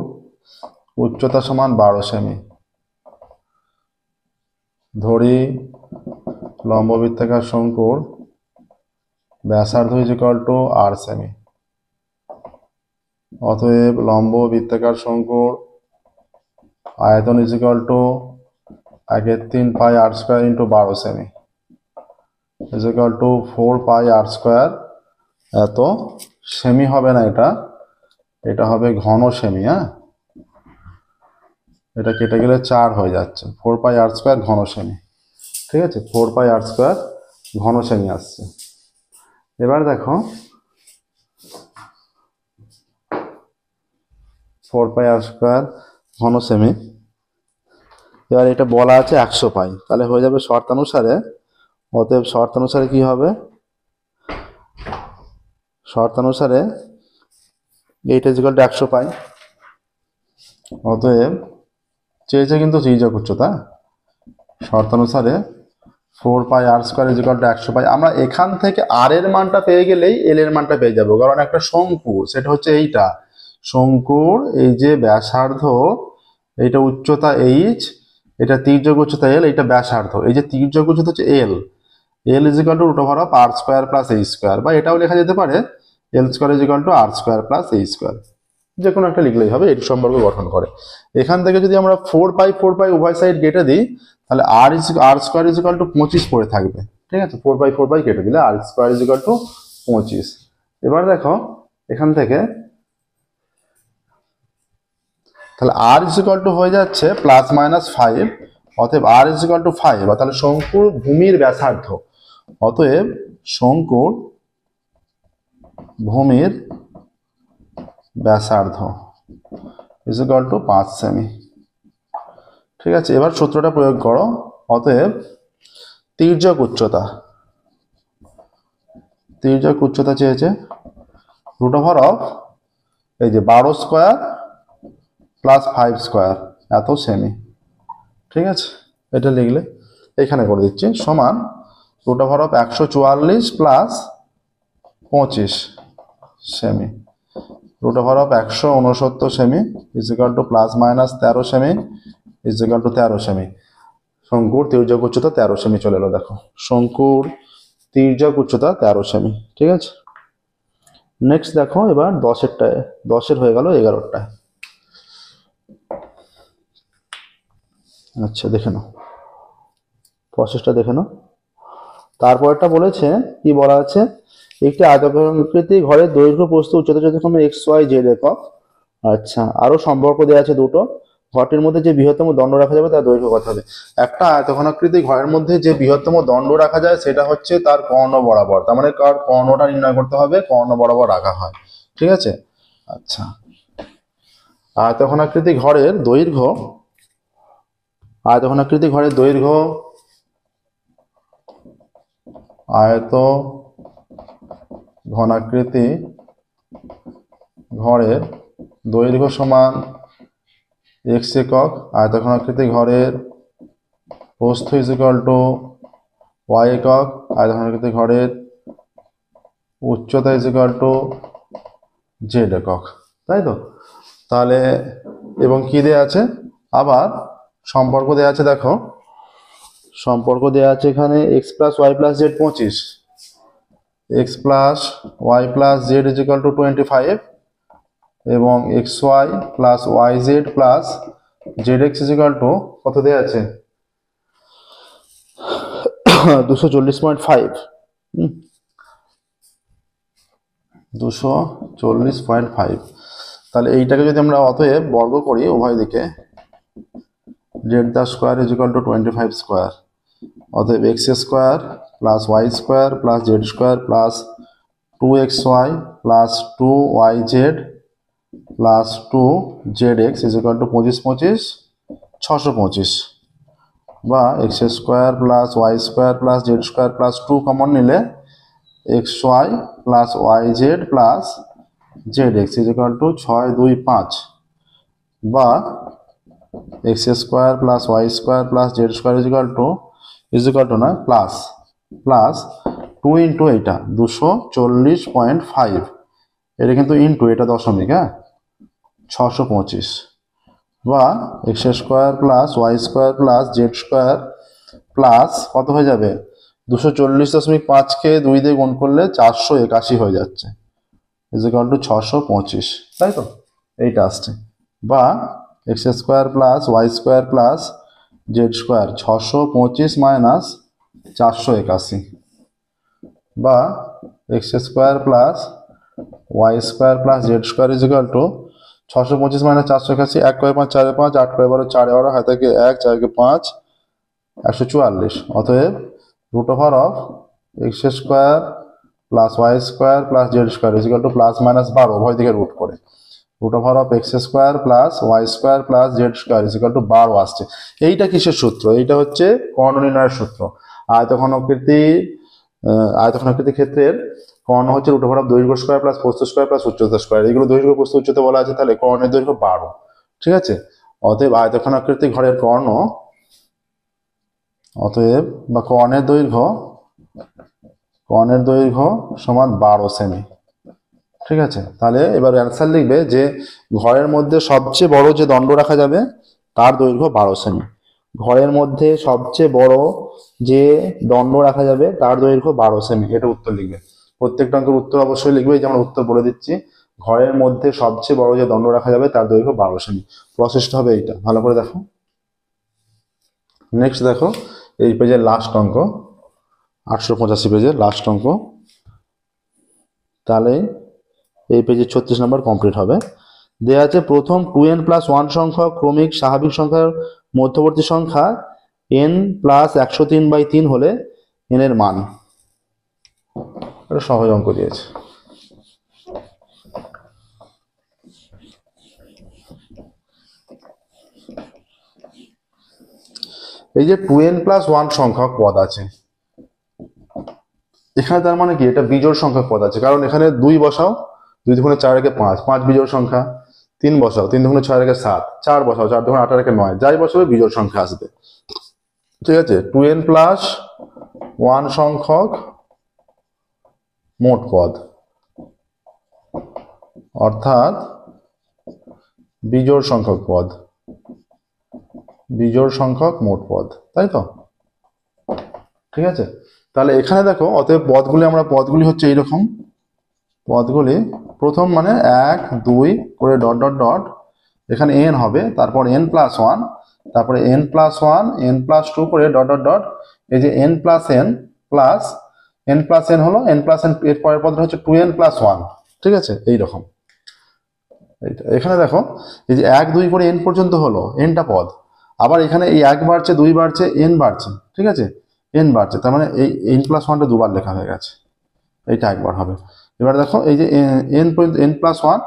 Speaker 1: উচ্চতা সমান 12 সেমি। ধরি লম্ব বৃত্তাকার শঙ্কুর ব্যাসার্ধ ইজ ইকুয়াল টু 8 সেমি। অতএব লম্ব বৃত্তাকার শঙ্কুর আয়তন is equal to 1/3 pi R square into 12 সেমি is equal to 4 pi R square. এত সেমি হবে না, এটা হবে ঘন সেমি। হ্যাঁ, এটা কেটে গেলে 4 হয়ে যাচ্ছে, 4 পাই আর স্কোয়ার ঘন সেমি। ঠিক আছে, 4 পাই আর স্কোয়ার ঘন সেমি আসছে। এবার দেখো 4 পাই আর স্কোয়ার ঘন সেমি, এবার এটা বলা আছে 100 পাই, তাহলে হয়ে যাবে শর্তানুসারে। অতএব শর্তানুসারে কি হবে, শর্তানুসারে এইটা ইজ ইকুয়াল টু 100 পাই। অতএব চেয়েছে কিন্তু তির্যক উচ্চতা, শর্তানুসারে 4 pi R square is equal two 100 পাই। আমরা এখান থেকে আর এর মানটা পেয়ে গেলেই এল এর মানটা পেয়ে যাবো, কারণ একটা শঙ্কু, সেটা হচ্ছে এইটা শঙ্কুর, এই যে ব্যাসার্ধ, এইটা উচ্চতা এইচ, এটা তির্যক উচ্চতা এল, এইটা ব্যাসার্ধ, এই যে তির্যক উচ্চতা হচ্ছে l, l is equal to root over of r square plus h square, বা এটাও লেখা যেতে পারে l square is equal to r square plus h square, যে কোনো একটা লিখলেই হবে, এটি সম্পর্ক গঠন করে। এখান থেকে যদি আমরা 4 পাই উভয় সাইড কেটে দিই, তাহলে আর স্কোয়ার ইজ ইকুয়াল টু 25 পড়ে থাকবে। ঠিক আছে, 4 পাই কেটে দিলে আর স্কোয়ার ইজ ইকুয়াল টু 25। এবার দেখো এখান থেকে তাহলে আর ইজ ইকুয়াল টু হয়ে যাচ্ছে প্লাস মাইনাস 5, অতএব আর ইজ ইকুয়াল টু 5, বা তাহলে শঙ্কুর ভূমির ব্যাসার্ধ, অতএব শঙ্কুর ভূমির ব্যাসার্ধ ইজ ইকুয়াল টু 5 সেমি। ঠিক আছে, এবার সূত্রটা প্রয়োগ করো। অতএব তির্যক উচ্চতা চেয়েছে রুট ওভার অফ এই যে 12 স্কোয়ার প্লাস 5 স্কোয়ার এত সেমি। ঠিক আছে, এটা লিখলে এখানে করে দিচ্ছি সমান রুট ওভার অফ 144 প্লাস 25 সেমি, রুট ওভার অফ 169 সেমি is equal to plus minus 13 সেমি ইজ ইকুয়াল টু 13 সেমি। শঙ্কুর তির্যক উচ্চতা 13 সেমি চলে এলো। দেখো শঙ্কুর তির্যক উচ্চতা 13 সেমি। ঠিক আছে, নেক্সট দেখো এবার 10-এরটায়, 10-এর হয়ে গেল 11টায়। আচ্ছা দেখে নাও, প্রসেসটা দেখে নাও। তারপরটা বলেছে কি বলা আছে, একটি আয়তাকার ঘরের দৈর্ঘ্য প্রস্থ উচ্চতা যথাক্রমে এক্স ওয়াই জেড একক। আচ্ছা, আরো সম্পর্ক দেওয়া আছে দুটো, ঘরটির মধ্যে যে বৃহত্তম দণ্ড রাখা যাবে তার দৈর্ঘ্য কত হবে। একটা আয়তঘনাকৃতি ঘরের মধ্যে যে বৃহত্তম দণ্ড রাখা যায় সেটা হচ্ছে তার কর্ণ বরাবর, তার মানে কার কর্ণটা নির্ণয় করতে হবে, কর্ণ বরাবর রাখা হয়। ঠিক আছে, আচ্ছা আয়তঘনাকৃতি ঘরের দৈর্ঘ্য, আয়তঘনাকৃতি ঘরের দৈর্ঘ্য, আয়ত ঘনাকৃতি ঘরের দৈর্ঘ্য সমান এক্স একক, আয়তঘনাকৃতি ঘরের প্রস্থ ইজ ইকুয়াল টু ওয়াই একক আয়তক্ষেত্রের ক্ষেত্রে ঘরের উচ্চতা ইজ ইকুয়াল টু জেড একক, তাই তো? তাহলে এবং কি দেয়া আছে, আবার সম্পর্ক দেয়া আছে, দেখো সম্পর্ক দেয়া আছে এখানে X plus Y plus Z 25, X plus Y plus Z is equal to 25 এবং X Y plus Y Z plus Z X is equal to কত দেয়া আছে 240.5, 240.5। তাহলে এইটাকে যদি আমরা অতএব বর্গ করি উভয় দিকে, z the square is equal to 25 square, অতএব x square plus Y square plus Z square plus 2xy plus 2yz plus 2zx is equal to 25 25 625, বা x square plus Y square plus Z square plus 2 common নিলে xy plus yz plus zx is equal to 625, বা x square plus Y square plus Z square is equal to না plus plus 2 into এইটা 240.5, এটা কিন্তু into এটা দশমিক, হ্যাঁ 625, বা x square plus Y square plus Z square plus কত হয়ে যাবে 240.5কে 2 দিয়ে গুণ করলে 481 হয়ে যাচ্ছে, ইজ ইকুয়াল টু 625, তাই তো? এইটা আসছে, বা x square plus Y square plus Z square 625 minus 481, বা x square plus Y square plus Z square is equal to 625 minus 481, 1 কয় 5 4 5 8 কয় 12 4 12 হাতে 1 4 5 144, অতএব root over of X square plus Y square plus Z square is equal to plus minus 12 উভয় দিকে root করে root over of X square plus Y square plus Z square is equal to 12 আসছে। এইটা কিসের সূত্র? এইটা হচ্ছে কর্ণ নির্ণয়ের সূত্র। আয়তঘনাকৃতির ক্ষেত্রের কর্ণ হচ্ছে রুট ওভার অফ দৈর্ঘ্য স্কোয়ার প্লাস প্রস্থ স্কোয়ার প্লাস উচ্চতা স্কোয়ার, এগুলো দৈর্ঘ্য প্রস্থ উচ্চতা বলা আছে, তাহলে কর্ণের দৈর্ঘ্য 12, ঠিক আছে? অতএব আয়তঘনাকৃতি ঘরের কর্ণ, অতএব বা কর্ণের দৈর্ঘ্য সমান 12 সেমি, ঠিক আছে? তাহলে এবার অ্যান্সার লিখবে যে ঘরের মধ্যে সবচেয়ে বড় যে দণ্ড রাখা যাবে তার দৈর্ঘ্য 12 সেমি, ঘরের মধ্যে সবচেয়ে বড় যে দণ্ড রাখা যাবে তার দৈর্ঘ্য 12 সেমি, এটা উত্তর লিখবে। প্রত্যেকটা অঙ্কের উত্তর অবশ্যই লিখবে, এই যে আমরা উত্তর বলে দিচ্ছি, ঘরের মধ্যে সবচেয়ে বড় যে দণ্ড রাখা যাবে তার দৈর্ঘ্য 12 সেমি। প্রসেসটা হবে এইটা, ভালো করে দেখো। নেক্সট দেখো এই পেজের লাস্ট অঙ্ক, 885 পেজের লাস্ট অঙ্ক। তাহলে এই পেজে 36 নম্বর কমপ্লিট হবে। দেয়া আছে প্রথম 2n+1 সংখ্যক ক্রমিক স্বাভাবিক সংখ্যার মধ্যবর্তী সংখ্যা n+103/3 হলে n এর মান। এটা সহজ অঙ্ক দিয়েছে। এই যে 2n+1 সংখ্যক পদ আছে এখানে, তার মানে কি এটা বিজোড় সংখ্যক পদ আছে, কারণ এখানে 2 বসাও, 2 দুগুণে 4 একে 5, 5 বিজোড় সংখ্যা, 3 বসাও, 3 দুগুণে 6 একে 7, 4 বসাও, 4 দুগুণে 8 একে 9, যাই বসাবে বিজোড় সংখ্যা আসবে, ঠিক আছে? 2n+1 সংখ্যক মোট পদ, অর্থাৎ বিজোড় সংখ্যক পদ, বিজোড় সংখ্যক মোট পদ, তাই তো? ঠিক আছে, তাহলে এখানে দেখো অতএব পদগুলি হচ্ছে এইরকম, পদগুলি প্রথম মানে 1 2 করে ডট ডট ডট, এখানে n হবে, তারপর n+1, তারপরে n+1 n+2 করে ডট ডট ডট, এই যে n+n হলো n+n, এর পরের পদটা হচ্ছে 2n+1, ঠিক আছে? এইরকম এখানে দেখো এই যে 1 2 করে n পর্যন্ত হলো nটা পদ, আবার এখানে এই 1 বাড়ছে 2 বাড়ছে n বাড়ছে, ঠিক আছে? n বাড়ছে, তার মানে এই n+1টা দুবার লেখা হয়ে গেছে, এইটা একবার হবে। এবার দেখো এই যে n+1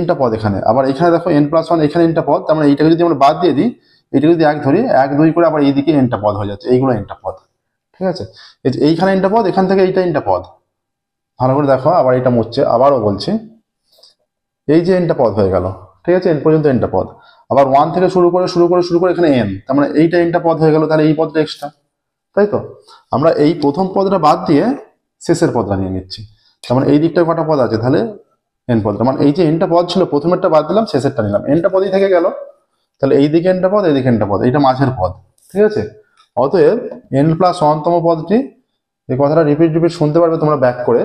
Speaker 1: nটা পদ এখানে, আবার এখানে দেখো n+1 এখানে nটা পদ, তার মানে এইটাকে যদি আমরা বাদ দিয়ে দিই, এইটাকে যদি 1 ধরি 1 2 করে আবার এইদিকে nটা পদ হয়ে যাচ্ছে, এইগুলো nটা পদ, ঠিক আছে? এই যে এইখানে nটা পদ, এখান থেকে এইটা nটা পদ, ভালো করে দেখো, আবার এটা মুছছে, আবারও বলছি, এই যে nটা পদ হয়ে গেল, ঠিক আছে? n পর্যন্ত nটা পদ, আবার 1 থেকে শুরু করে এখানে n, তার মানে এইটা nটা পদ হয়ে গেল, তাহলে এই পদটা এক্সট্রা, তাই তো? আমরা এই প্রথম পদটা বাদ দিয়ে শেষের পদটা নিয়ে নিচ্ছি। যেমন এই দিকটা কটা পদ আছে, তাহলে এন পদটা, মানে এই যে এনটা পদ ছিল প্রথমেরটা বাদ দিলাম, শেষেরটা নিলাম, এনটা পদই থেকে গেল। তাহলে এই দিকে এনটা পদ, এই দিকে এনটা পদ, এইটা মাঝের পদ, ঠিক আছে? অতএব n+1 তম পদটি, এই কথাটা রিপিট শুনতে পারবে তোমরা ব্যাক করে,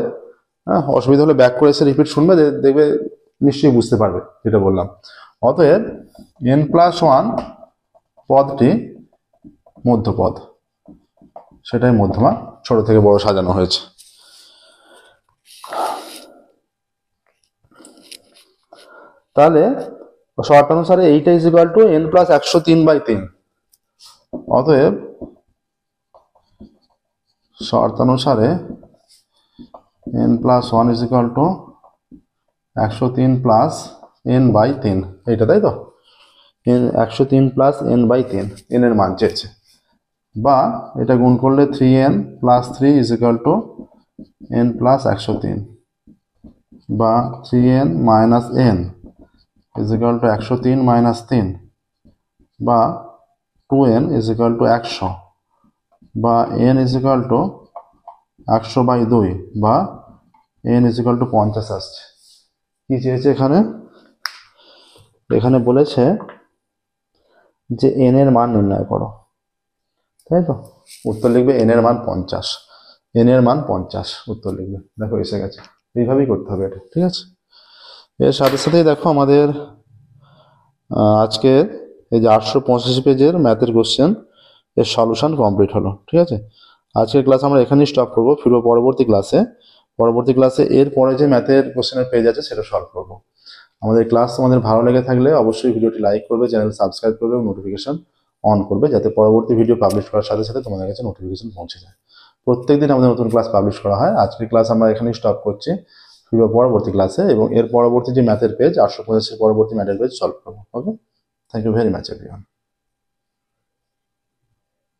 Speaker 1: হ্যাঁ, অসুবিধা হলে ব্যাক করে এসে রিপিট শুনবে, দেখবে নিশ্চয়ই বুঝতে পারবে যেটা বললাম। অতএব n+1 পদটি মধ্যপদ, সেটাই মধ্যমা, ছোট থেকে বড় সাজানো হয়েছে। তাহলে শর্তানুসারে এইটা ইজ ইকুয়াল টু n+103/3। অতএব শর্তানুসারে n+1 is equal two 103 + n/3, এইটা তাই তো? 103 + n/3, n এর মান চেয়েছে, বা এটা গুণ করলে 3n + 3 is equal two n+103, বা 3n - n is equal two 103 - 3, বা 2n ইজ ইকুয়াল টু 100, বা n ইজ ইকুয়াল টু 100/2, বা n ইজ ইকুয়াল টু 50 আসছে। কি চেয়েছে এখানে? এখানে বলেছে যে n এর মান নির্ণয় করো, তাই তো? উত্তর লিখবে n এর মান 50, n এর মান 50 উত্তর লিখবে। দেখো এসে গেছে, এইভাবেই করতে হবে এটা, ঠিক আছে? এর সাথে সাথেই দেখো আমাদের আজকে এই যে 885 পেজের ম্যাথের কোশ্চেন এর সলিউশন কমপ্লিট হলো, ঠিক আছে? আজকের ক্লাস আমরা এখানেই স্টপ করবো। ফিরবো পরবর্তী ক্লাসে এর পরে যে ম্যাথের কোশ্চেনের পেজ আছে সেটা সলভ করবো। আমাদের ক্লাস তোমাদের ভালো লেগে থাকলে অবশ্যই ভিডিওটি লাইক করবে, চ্যানেল সাবস্ক্রাইব করবে এবং নোটিফিকেশন অন করবে, যাতে পরবর্তী ভিডিও পাবলিশ করার সাথে সাথে তোমাদের কাছে নোটিফিকেশন পৌঁছে যায়। প্রত্যেকদিন আমাদের নতুন ক্লাস পাবলিশ করা হয়। আজকের ক্লাস আমরা এখানেই স্টপ করছি, ফিরবো পরবর্তী ক্লাসে এবং এর পরবর্তী যে ম্যাথের পেজ 885 পরবর্তী ম্যাথের পেজ সলভ করবো। Okay, thank you very much everyone.